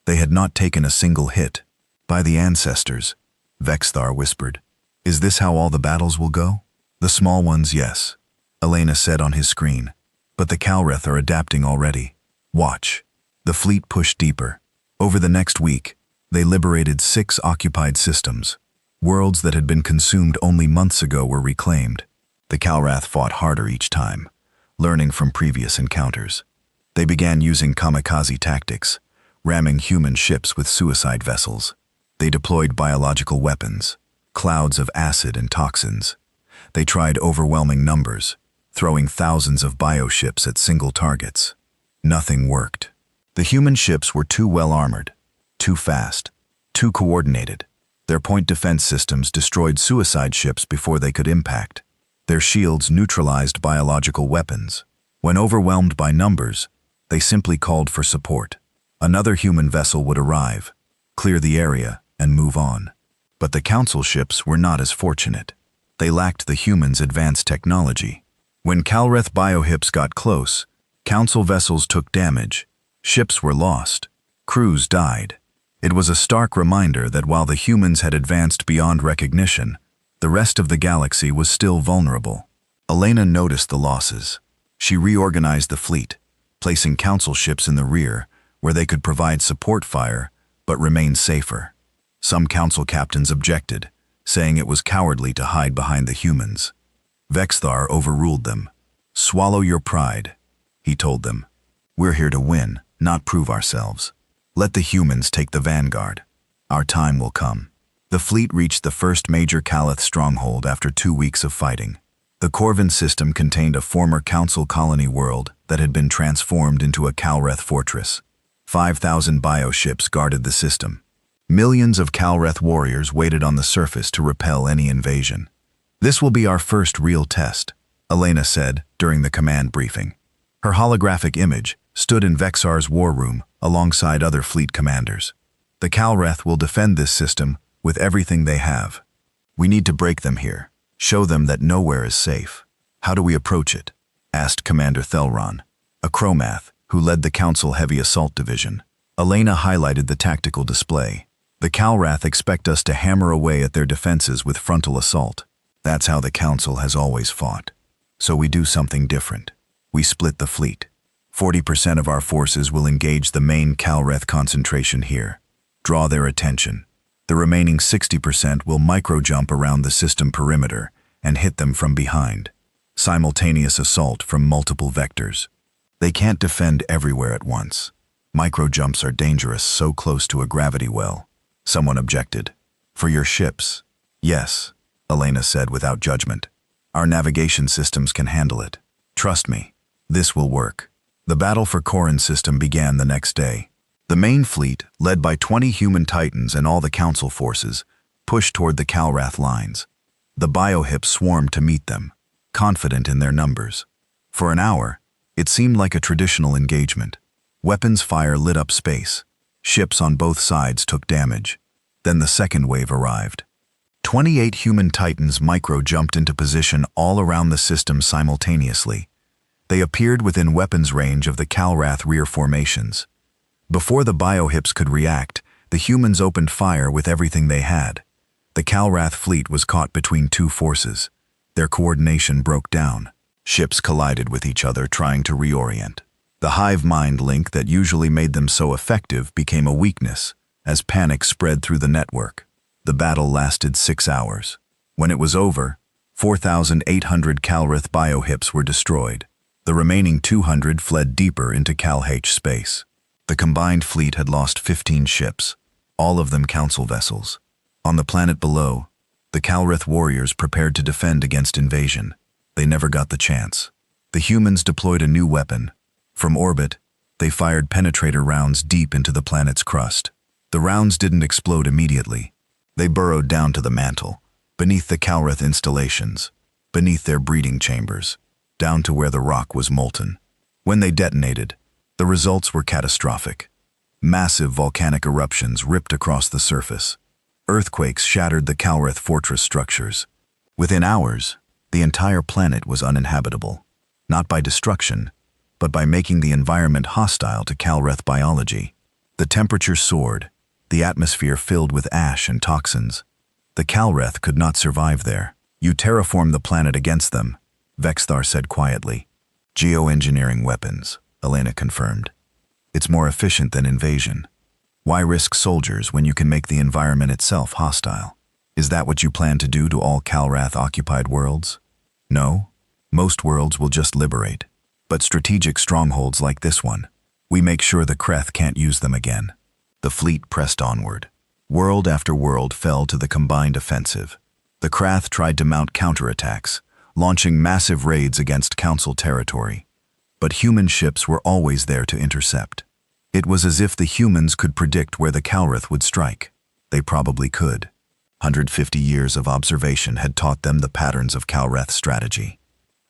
They had not taken a single hit. By the ancestors, Vexthar whispered. Is this how all the battles will go? The small ones, yes, Elena said on his screen. But the Calrath are adapting already. Watch. The fleet pushed deeper. Over the next week, they liberated 6 occupied systems. Worlds that had been consumed only months ago were reclaimed. The Calrath fought harder each time, learning from previous encounters. They began using kamikaze tactics, ramming human ships with suicide vessels. They deployed biological weapons, clouds of acid and toxins. They tried overwhelming numbers, throwing thousands of bioships at single targets. Nothing worked. The human ships were too well armored, too fast, too coordinated. Their point defense systems destroyed suicide ships before they could impact. Their shields neutralized biological weapons. When overwhelmed by numbers, they simply called for support. Another human vessel would arrive, clear the area, and move on. But the Council ships were not as fortunate. They lacked the humans' advanced technology. When Calrath biohips got close, Council vessels took damage. Ships were lost. Crews died. It was a stark reminder that while the humans had advanced beyond recognition, the rest of the galaxy was still vulnerable. Elena noticed the losses. She reorganized the fleet, placing Council ships in the rear, where they could provide support fire, but remain safer. Some Council captains objected, saying it was cowardly to hide behind the humans. Vexthar overruled them. "Swallow your pride," he told them. "We're here to win, not prove ourselves. Let the humans take the vanguard. Our time will come." The fleet reached the first major Calrath stronghold after 2 weeks of fighting. The Corvin system contained a former Council colony world that had been transformed into a Calrath fortress. 5,000 bioships guarded the system. Millions of Calrath warriors waited on the surface to repel any invasion. "This will be our first real test," Elena said during the command briefing. Her holographic image stood in Vexar's war room alongside other fleet commanders. "The Calrath will defend this system with everything they have. We need to break them here, show them that nowhere is safe." "How do we approach it?" asked Commander Thelron, a Chromath who led the Council Heavy Assault Division. Elena highlighted the tactical display. "The Calrath expect us to hammer away at their defenses with frontal assault. That's how the Council has always fought. So we do something different. We split the fleet. 40% of our forces will engage the main Calrath concentration here, draw their attention. The remaining 60% will micro-jump around the system perimeter and hit them from behind. Simultaneous assault from multiple vectors. They can't defend everywhere at once. Micro-jumps are dangerous so close to a gravity well." Someone objected. "For your ships." "Yes," Elena said without judgment. "Our navigation systems can handle it. Trust me, this will work." The battle for Corrin system began the next day. The main fleet, led by 20 human titans and all the Council forces, pushed toward the Calrath lines. The biohips swarmed to meet them, confident in their numbers. For an hour, it seemed like a traditional engagement. Weapons fire lit up space. Ships on both sides took damage. Then the second wave arrived. 28 human titans micro-jumped into position all around the system simultaneously. They appeared within weapons range of the Calrath rear formations. Before the biohips could react, the humans opened fire with everything they had. The Calrath fleet was caught between 2 forces. Their coordination broke down. Ships collided with each other, trying to reorient. The hive mind link that usually made them so effective became a weakness as panic spread through the network. The battle lasted 6 hours. When it was over, 4,800 Calrath biohips were destroyed. The remaining 200 fled deeper into Cal-H space. The combined fleet had lost 15 ships, all of them Council vessels. On the planet below, the Calrath warriors prepared to defend against invasion. They never got the chance. The humans deployed a new weapon. From orbit, they fired penetrator rounds deep into the planet's crust. The rounds didn't explode immediately. They burrowed down to the mantle, beneath the Calreth installations, beneath their breeding chambers, down to where the rock was molten. When they detonated, the results were catastrophic. Massive volcanic eruptions ripped across the surface. Earthquakes shattered the Calreth fortress structures. Within hours, the entire planet was uninhabitable, not by destruction, but by making the environment hostile to Calreth biology. The temperature soared, the atmosphere filled with ash and toxins. The Calreth could not survive there. You terraformed the planet against them, Vexthar said quietly. Geoengineering weapons, Elena confirmed. It's more efficient than invasion. Why risk soldiers when you can make the environment itself hostile? Is that what you plan to do to all Calrath-occupied worlds? No, most worlds will just liberate. But strategic strongholds like this one, we make sure the Kreth can't use them again. The fleet pressed onward. World after world fell to the combined offensive. The Krath tried to mount counterattacks, launching massive raids against Council territory. But human ships were always there to intercept. It was as if the humans could predict where the Calreth would strike. They probably could. 150 years of observation had taught them the patterns of Calreth strategy.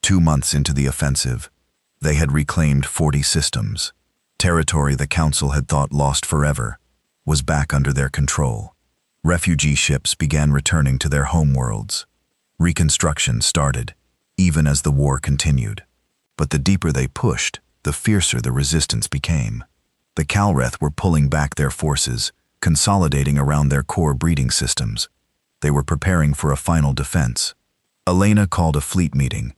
2 months into the offensive, they had reclaimed 40 systems. Territory the Council had thought lost forever was back under their control. Refugee ships began returning to their homeworlds. Reconstruction started, even as the war continued. But the deeper they pushed, the fiercer the resistance became. The Calreth were pulling back their forces, consolidating around their core breeding systems. They were preparing for a final defense. Elena called a fleet meeting.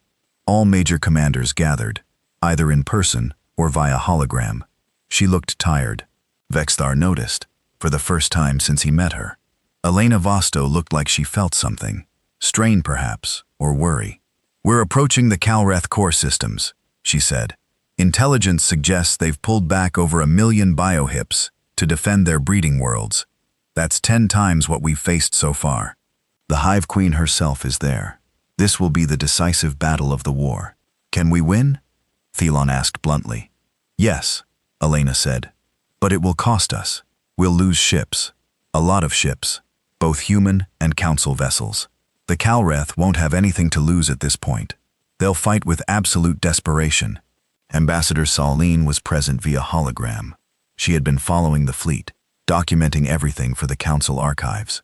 All major commanders gathered, either in person or via hologram. She looked tired. Vexthar noticed, for the first time since he met her. Elena Vosto looked like she felt something. Strain perhaps, or worry. We're approaching the Calreth core systems, she said. Intelligence suggests they've pulled back over 1 million biohips to defend their breeding worlds. That's 10 times what we've faced so far. The Hive Queen herself is there. This will be the decisive battle of the war. Can we win? Thelon asked bluntly. Yes, Elena said. But it will cost us. We'll lose ships. A lot of ships. Both human and Council vessels. The Calreth won't have anything to lose at this point. They'll fight with absolute desperation. Ambassador Saline was present via hologram. She had been following the fleet, documenting everything for the Council archives.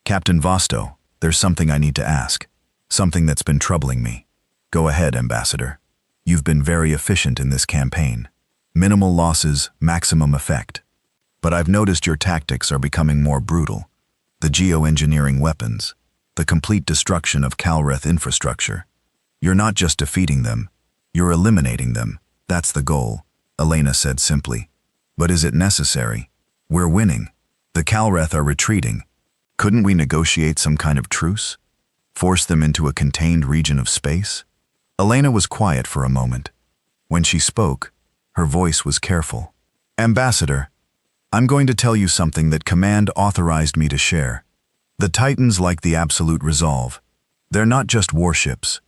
Captain Vosto, there's something I need to ask. Something that's been troubling me. Go ahead, Ambassador. You've been very efficient in this campaign. Minimal losses, maximum effect. But I've noticed your tactics are becoming more brutal. The geoengineering weapons, the complete destruction of Calreth infrastructure. You're not just defeating them, you're eliminating them. That's the goal, Elena said simply. But is it necessary? We're winning. The Calreth are retreating. Couldn't we negotiate some kind of truce? Force them into a contained region of space? Elena was quiet for a moment. When she spoke, her voice was careful. Ambassador, I'm going to tell you something that Command authorized me to share. The Titans like the absolute resolve. They're not just warships.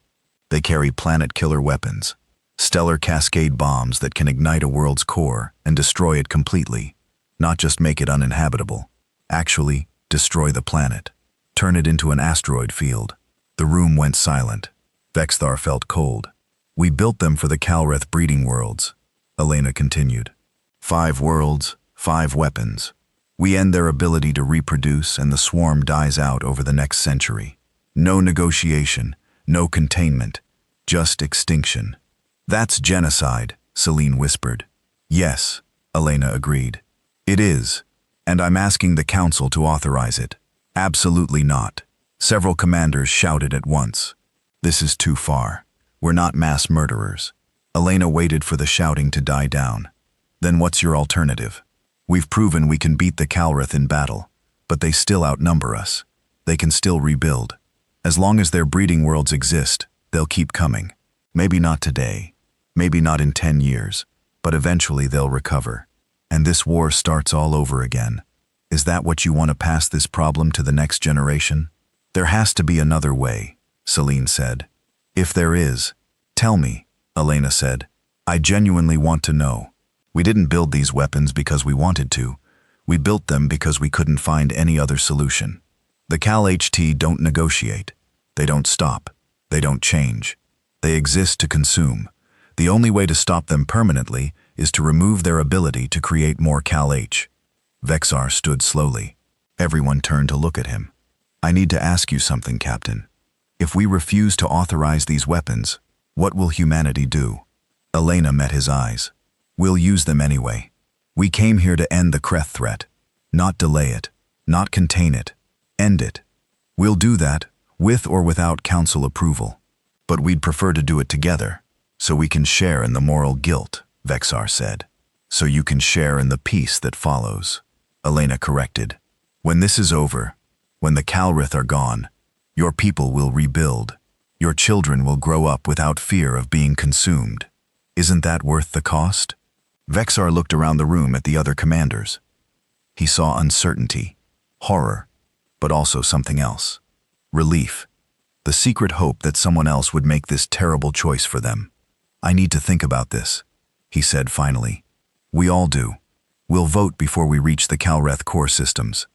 They carry planet-killer weapons, stellar cascade bombs that can ignite a world's core and destroy it completely, not just make it uninhabitable. Actually, destroy the planet. Turn it into an asteroid field. The room went silent. Vexthar felt cold. We built them for the Calreth breeding worlds, Elena continued. 5 worlds, 5 weapons. We end their ability to reproduce and the swarm dies out over the next century. No negotiation, no containment, just extinction. That's genocide, Celine whispered. Yes, Elena agreed. It is, and I'm asking the Council to authorize it. Absolutely not. Several commanders shouted at once. This is too far. We're not mass murderers. Elena waited for the shouting to die down. Then what's your alternative? We've proven we can beat the Calreth in battle, but they still outnumber us. They can still rebuild. As long as their breeding worlds exist, they'll keep coming. Maybe not today, maybe not in 10 years, but eventually they'll recover. And this war starts all over again. Is that what you want to pass this problem to the next generation? There has to be another way, Celine said. If there is, tell me, Elena said. I genuinely want to know. We didn't build these weapons because we wanted to. We built them because we couldn't find any other solution. The Cal-HT don't negotiate. They don't stop. They don't change. They exist to consume. The only way to stop them permanently is to remove their ability to create more Cal-H. Vexar stood slowly. Everyone turned to look at him. I need to ask you something, Captain. If we refuse to authorize these weapons, what will humanity do? Elena met his eyes. We'll use them anyway. We came here to end the Kreth threat. Not delay it. Not contain it. End it. We'll do that, with or without council approval. But we'd prefer to do it together, so we can share in the moral guilt, Vexar said. So you can share in the peace that follows, Elena corrected. When this is over, when the Calrith are gone, your people will rebuild. Your children will grow up without fear of being consumed. Isn't that worth the cost? Vexar looked around the room at the other commanders. He saw uncertainty, horror, but also something else. Relief. The secret hope that someone else would make this terrible choice for them. I need to think about this, he said finally. We all do. We'll vote before we reach the Calreth core systems.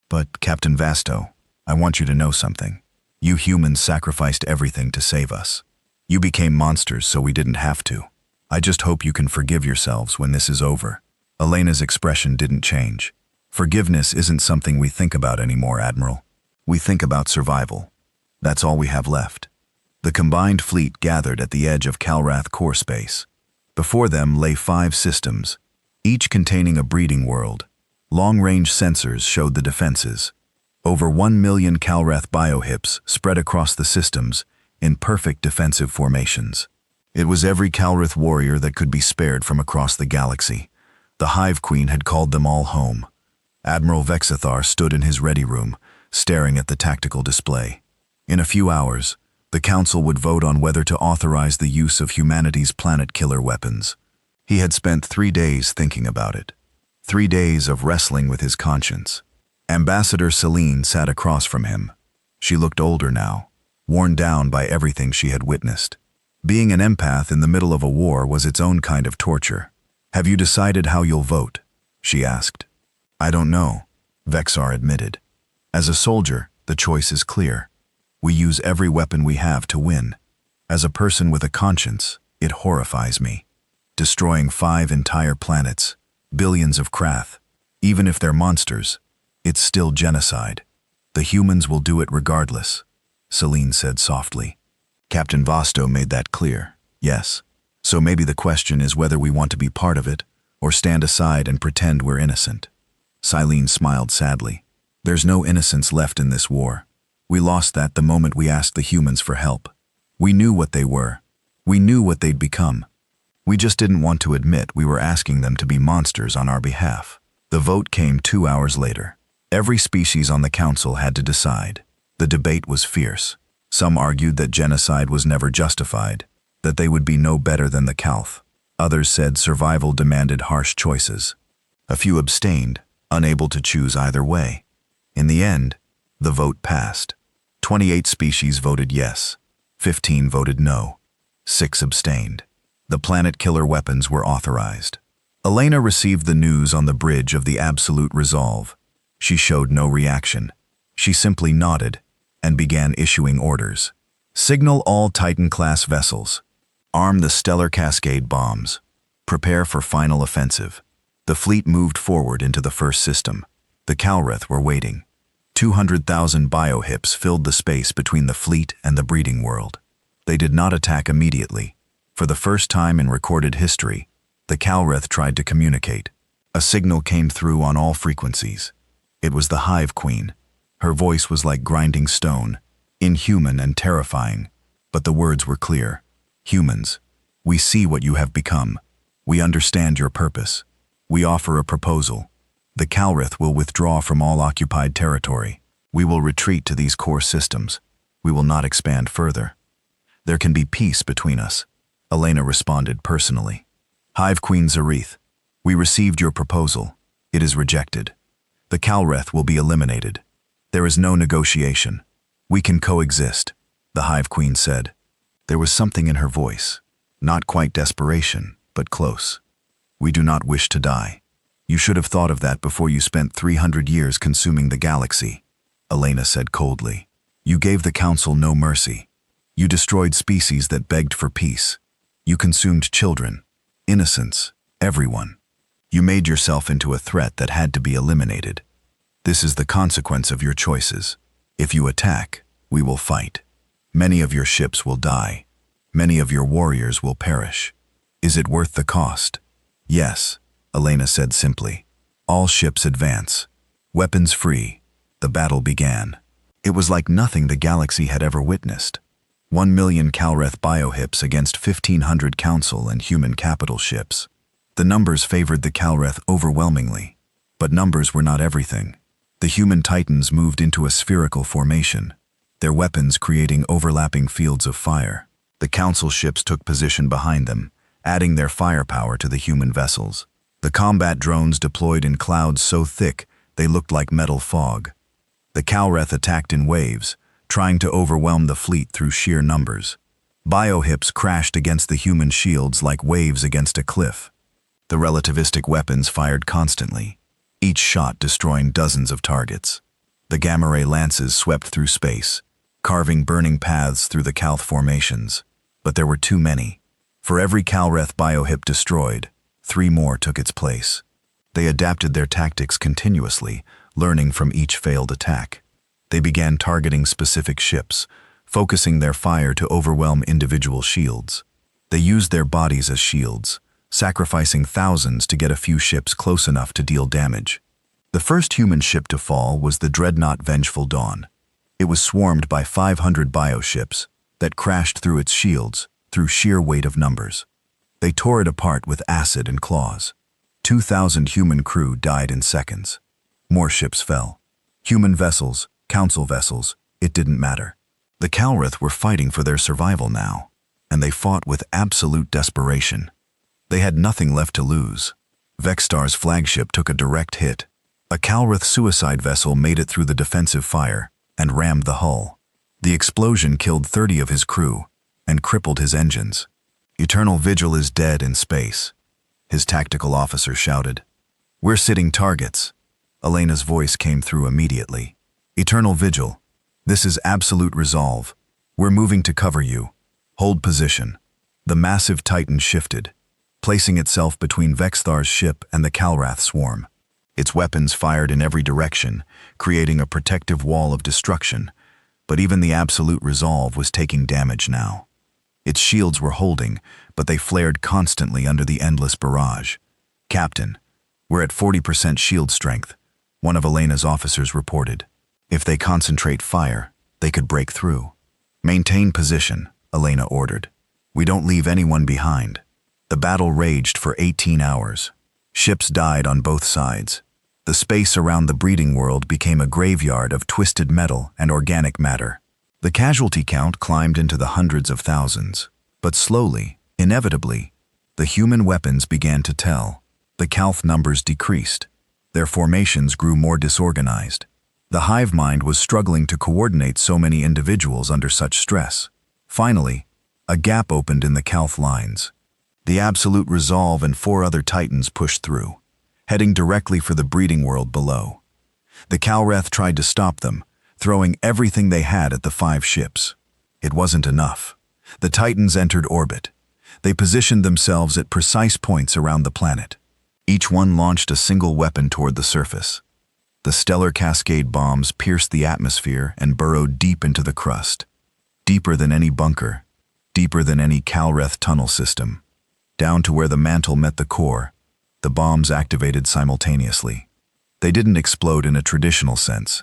But, Captain Vasto, I want you to know something. You humans sacrificed everything to save us. You became monsters so we didn't have to. I just hope you can forgive yourselves when this is over. Elena's expression didn't change. Forgiveness isn't something we think about anymore, Admiral. We think about survival. That's all we have left. The combined fleet gathered at the edge of Calrath core space. Before them lay 5 systems, each containing a breeding world. Long-range sensors showed the defenses. Over 1 million Calrath biohips spread across the systems in perfect defensive formations. It was every Calrath warrior that could be spared from across the galaxy. The Hive Queen had called them all home. Admiral Vexathar stood in his ready room, staring at the tactical display. In a few hours, the Council would vote on whether to authorize the use of humanity's planet-killer weapons. He had spent 3 days thinking about it. 3 days of wrestling with his conscience. Ambassador Celine sat across from him. She looked older now, worn down by everything she had witnessed. Being an empath in the middle of a war was its own kind of torture. Have you decided how you'll vote? She asked. I don't know, Vexar admitted. As a soldier, the choice is clear. We use every weapon we have to win. As a person with a conscience, it horrifies me. Destroying 5 entire planets, billions of Krath, even if they're monsters, it's still genocide. The humans will do it regardless, Celine said softly. Captain Vasto made that clear, yes. So maybe the question is whether we want to be part of it or stand aside and pretend we're innocent. Celine smiled sadly. There's no innocence left in this war. We lost that the moment we asked the humans for help. We knew what they were. We knew what they'd become. We just didn't want to admit we were asking them to be monsters on our behalf. The vote came 2 hours later. Every species on the council had to decide. The debate was fierce. Some argued that genocide was never justified, that they would be no better than the Calth. Others said survival demanded harsh choices. A few abstained, unable to choose either way. In the end, the vote passed. 28 species voted yes. 15 voted no. 6 abstained. The planet-killer weapons were authorized. Elena received the news on the bridge of the Absolute Resolve. She showed no reaction. She simply nodded and began issuing orders. Signal all Titan-class vessels. Arm the Stellar Cascade bombs. Prepare for final offensive. The fleet moved forward into the first system. The Calrith were waiting. 200,000 biohips filled the space between the fleet and the breeding world. They did not attack immediately. For the first time in recorded history, the Calrith tried to communicate. A signal came through on all frequencies. It was the Hive Queen. Her voice was like grinding stone, inhuman and terrifying, but the words were clear. Humans, we see what you have become. We understand your purpose. We offer a proposal. The Calrith will withdraw from all occupied territory. We will retreat to these core systems. We will not expand further. There can be peace between us, Elena responded personally. Hive Queen Zareth, we received your proposal. It is rejected. The Calrith will be eliminated. There is no negotiation. We can coexist, the Hive Queen said. There was something in her voice, not quite desperation, but close. We do not wish to die. You should have thought of that before you spent 300 years consuming the galaxy, Elena said coldly. You gave the Council no mercy. You destroyed species that begged for peace. You consumed children, innocents, everyone. You made yourself into a threat that had to be eliminated. This is the consequence of your choices. If you attack, we will fight. Many of your ships will die. Many of your warriors will perish. Is it worth the cost? Yes, Elena said simply. All ships advance. Weapons free. The battle began. It was like nothing the galaxy had ever witnessed. 1 million Calreth biohips against 1,500 Council and human capital ships. The numbers favored the Calreth overwhelmingly. But numbers were not everything. The human titans moved into a spherical formation, their weapons creating overlapping fields of fire. The Council ships took position behind them, adding their firepower to the human vessels. The combat drones deployed in clouds so thick they looked like metal fog. The Calreth attacked in waves, trying to overwhelm the fleet through sheer numbers. Biohips crashed against the human shields like waves against a cliff. The relativistic weapons fired constantly, each shot destroying dozens of targets. The gamma-ray lances swept through space, carving burning paths through the Calth formations. But there were too many. For every Calreth biohip destroyed, 3 more took its place. They adapted their tactics continuously, learning from each failed attack. They began targeting specific ships, focusing their fire to overwhelm individual shields. They used their bodies as shields, sacrificing thousands to get a few ships close enough to deal damage. The first human ship to fall was the dreadnought Vengeful Dawn. It was swarmed by 500 bioships that crashed through its shields through sheer weight of numbers. They tore it apart with acid and claws. 2,000 human crew died in seconds. More ships fell. Human vessels, Council vessels, it didn't matter. The Calreth were fighting for their survival now, and they fought with absolute desperation. They had nothing left to lose. Vexstar's flagship took a direct hit. A Calreth suicide vessel made it through the defensive fire and rammed the hull. The explosion killed 30 of his crew and crippled his engines. Eternal Vigil is dead in space, his tactical officer shouted. We're sitting targets. Elena's voice came through immediately. Eternal Vigil, this is absolute resolve. We're moving to cover you. Hold position. The massive Titan shifted, placing itself between Vexthar's ship and the Calrath swarm. Its weapons fired in every direction, creating a protective wall of destruction, but even the absolute resolve was taking damage now. Its shields were holding, but they flared constantly under the endless barrage. Captain, we're at 40% shield strength, one of Elena's officers reported. If they concentrate fire, they could break through. Maintain position, Elena ordered. We don't leave anyone behind. The battle raged for 18 hours. Ships died on both sides. The space around the breeding world became a graveyard of twisted metal and organic matter. The casualty count climbed into the hundreds of thousands. But slowly, inevitably, the human weapons began to tell. The Calth numbers decreased. Their formations grew more disorganized. The hive mind was struggling to coordinate so many individuals under such stress. Finally, a gap opened in the Calth lines. The Absolute Resolve and 4 other Titans pushed through, heading directly for the breeding world below. The Calreth tried to stop them, throwing everything they had at the 5 ships. It wasn't enough. The Titans entered orbit. They positioned themselves at precise points around the planet. Each one launched a single weapon toward the surface. The stellar cascade bombs pierced the atmosphere and burrowed deep into the crust. Deeper than any bunker, deeper than any Calreth tunnel system. Down to where the mantle met the core, the bombs activated simultaneously. They didn't explode in a traditional sense.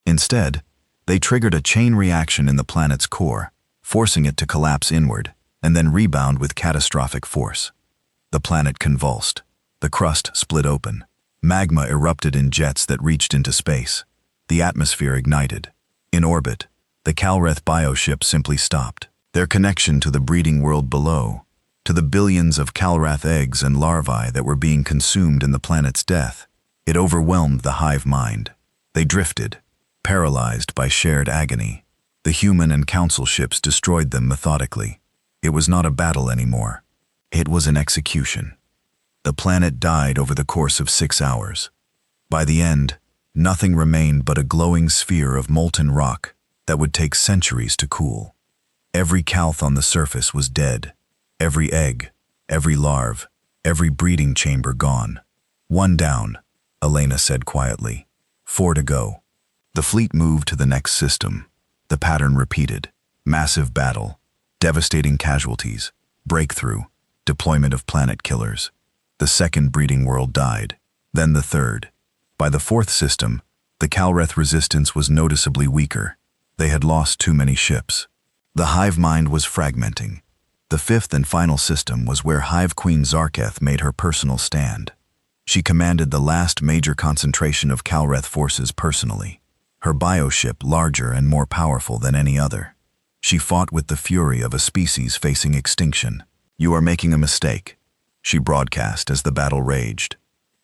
Instead, they triggered a chain reaction in the planet's core, forcing it to collapse inward, and then rebound with catastrophic force. The planet convulsed. The crust split open. Magma erupted in jets that reached into space. The atmosphere ignited. In orbit, the Calreth bioship simply stopped. Their connection to the breeding world below, to the billions of Calrath eggs and larvae that were being consumed in the planet's death, it overwhelmed the hive mind. They drifted, paralyzed by shared agony. The human and council ships destroyed them methodically. It was not a battle anymore. It was an execution. The planet died over the course of 6 hours. By the end, nothing remained but a glowing sphere of molten rock that would take centuries to cool. Every calth on the surface was dead. Every egg, every larve, every breeding chamber gone. 1 down, Elena said quietly. 4 to go. The fleet moved to the next system. The pattern repeated. Massive battle, devastating casualties, breakthrough, deployment of planet killers. The second breeding world died, then the third. By the 4th system, the Calreth resistance was noticeably weaker. They had lost too many ships. The hive mind was fragmenting. The 5th and final system was where Hive Queen Zarketh made her personal stand. She commanded the last major concentration of Calreth forces personally, her bioship larger and more powerful than any other. She fought with the fury of a species facing extinction. "You are making a mistake," she broadcast as the battle raged.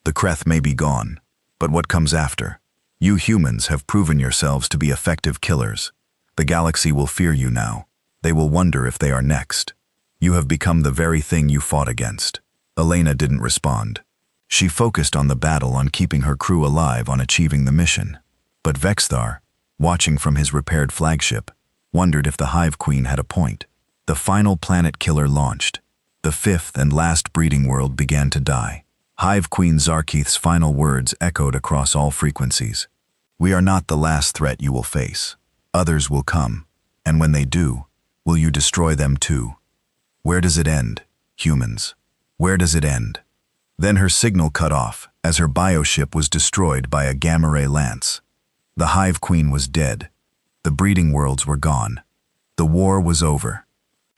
"The Kreth may be gone, but what comes after? You humans have proven yourselves to be effective killers. The galaxy will fear you now. They will wonder if they are next. You have become the very thing you fought against." Elena didn't respond. She focused on the battle, on keeping her crew alive, on achieving the mission. But Vexthar, watching from his repaired flagship, wondered if the Hive Queen had a point. The final planet killer launched. The 5th and last breeding world began to die. Hive Queen Zarketh's final words echoed across all frequencies. "We are not the last threat you will face. Others will come, and when they do, will you destroy them too? Where does it end, humans? Where does it end?" Then her signal cut off as her bioship was destroyed by a gamma ray lance. The Hive Queen was dead. The breeding worlds were gone. The war was over.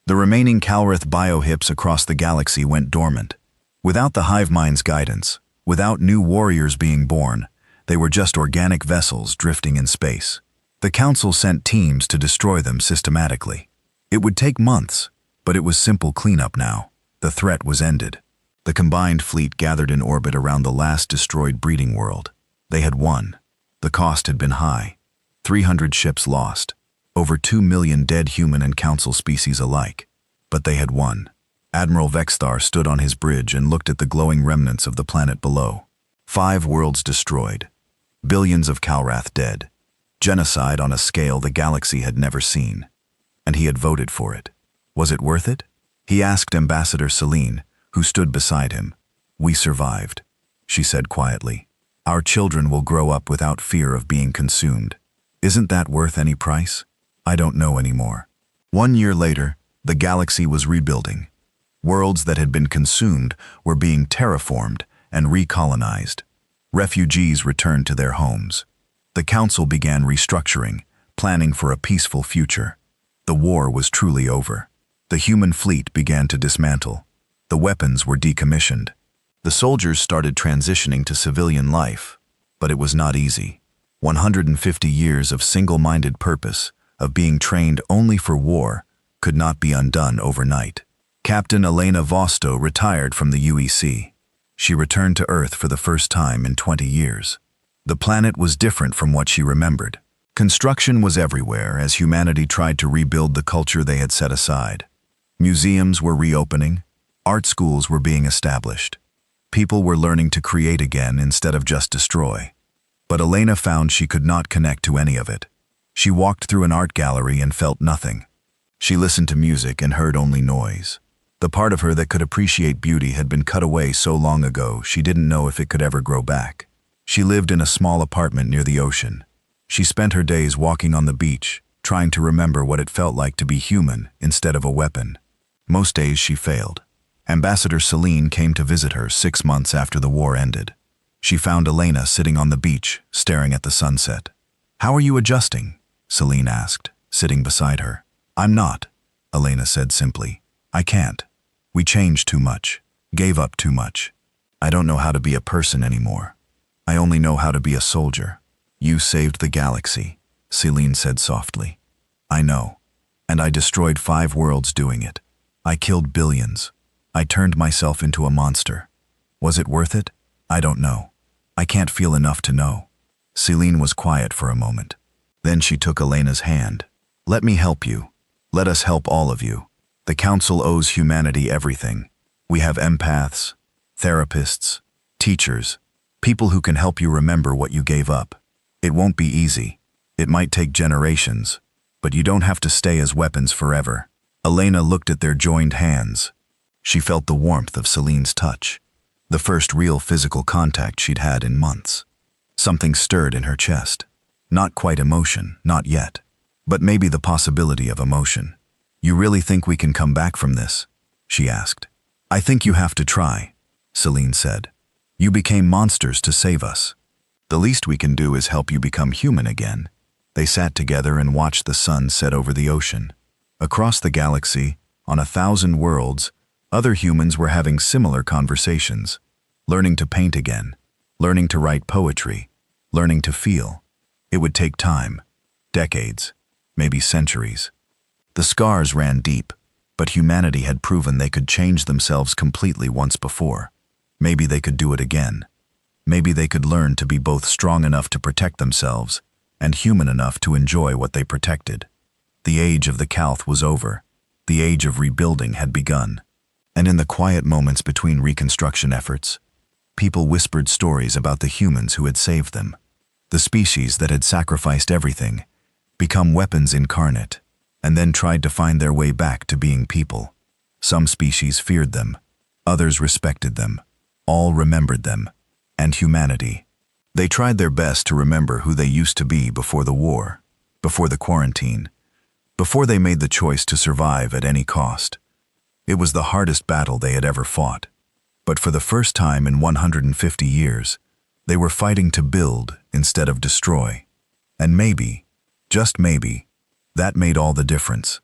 The remaining Calreth biohips across the galaxy went dormant. Without the hive mind's guidance, without new warriors being born, they were just organic vessels drifting in space. The Council sent teams to destroy them systematically. It would take months, but it was simple cleanup now. The threat was ended. The combined fleet gathered in orbit around the last destroyed breeding world. They had won. The cost had been high. 300 ships lost. Over 2 million dead human and Council species alike. But they had won. Admiral Vexthar stood on his bridge and looked at the glowing remnants of the planet below. 5 worlds destroyed. Billions of Calrath dead. Genocide on a scale the galaxy had never seen. And he had voted for it. Was it worth it? He asked Ambassador Celine, who stood beside him. "We survived," she said quietly. "Our children will grow up without fear of being consumed. Isn't that worth any price? I don't know anymore." 1 year later, the galaxy was rebuilding. Worlds that had been consumed were being terraformed and recolonized. Refugees returned to their homes. The Council began restructuring, planning for a peaceful future. The war was truly over. The human fleet began to dismantle. The weapons were decommissioned. The soldiers started transitioning to civilian life, but it was not easy. 150 years of single-minded purpose, of being trained only for war, could not be undone overnight. Captain Elena Vosto retired from the UEC. She returned to Earth for the first time in 20 years. The planet was different from what she remembered. Construction was everywhere as humanity tried to rebuild the culture they had set aside. Museums were reopening. Art schools were being established. People were learning to create again instead of just destroy. But Elena found she could not connect to any of it. She walked through an art gallery and felt nothing. She listened to music and heard only noise. The part of her that could appreciate beauty had been cut away so long ago she didn't know if it could ever grow back. She lived in a small apartment near the ocean. She spent her days walking on the beach, trying to remember what it felt like to be human instead of a weapon. Most days she failed. Ambassador Celine came to visit her 6 months after the war ended. She found Elena sitting on the beach, staring at the sunset. "How are you adjusting?" Celine asked, sitting beside her. "I'm not," Elena said simply. "I can't. We changed too much, gave up too much. I don't know how to be a person anymore. I only know how to be a soldier." "You saved the galaxy," Celine said softly. "I know. And I destroyed 5 worlds doing it. I killed billions. I turned myself into a monster. Was it worth it? I don't know. I can't feel enough to know." Celine was quiet for a moment. Then she took Elena's hand. "Let me help you. Let us help all of you. The Council owes humanity everything. We have empaths, therapists, teachers, people who can help you remember what you gave up. It won't be easy. It might take generations, but you don't have to stay as weapons forever. Elena looked at their joined hands. She felt the warmth of Celine's touch, the first real physical contact she'd had in months. Something stirred in her chest. Not quite emotion, not yet, but maybe the possibility of emotion. "You really think we can come back from this?" she asked. "I think you have to try," Celine said. "You became monsters to save us. The least we can do is help you become human again." They sat together and watched the sun set over the ocean. Across the galaxy, on 1,000 worlds, other humans were having similar conversations, learning to paint again, learning to write poetry, learning to feel. It would take time, decades, maybe centuries. The scars ran deep, but humanity had proven they could change themselves completely once before. Maybe they could do it again. Maybe they could learn to be both strong enough to protect themselves and human enough to enjoy what they protected. The age of the Calth was over. The age of rebuilding had begun. And in the quiet moments between reconstruction efforts, people whispered stories about the humans who had saved them. The species that had sacrificed everything, become weapons incarnate, and then tried to find their way back to being people. Some species feared them, others respected them, all remembered them, and humanity. They tried their best to remember who they used to be before the war, before the quarantine, before they made the choice to survive at any cost. It was the hardest battle they had ever fought. But for the first time in 150 years, they were fighting to build instead of destroy. And maybe, just maybe, that made all the difference.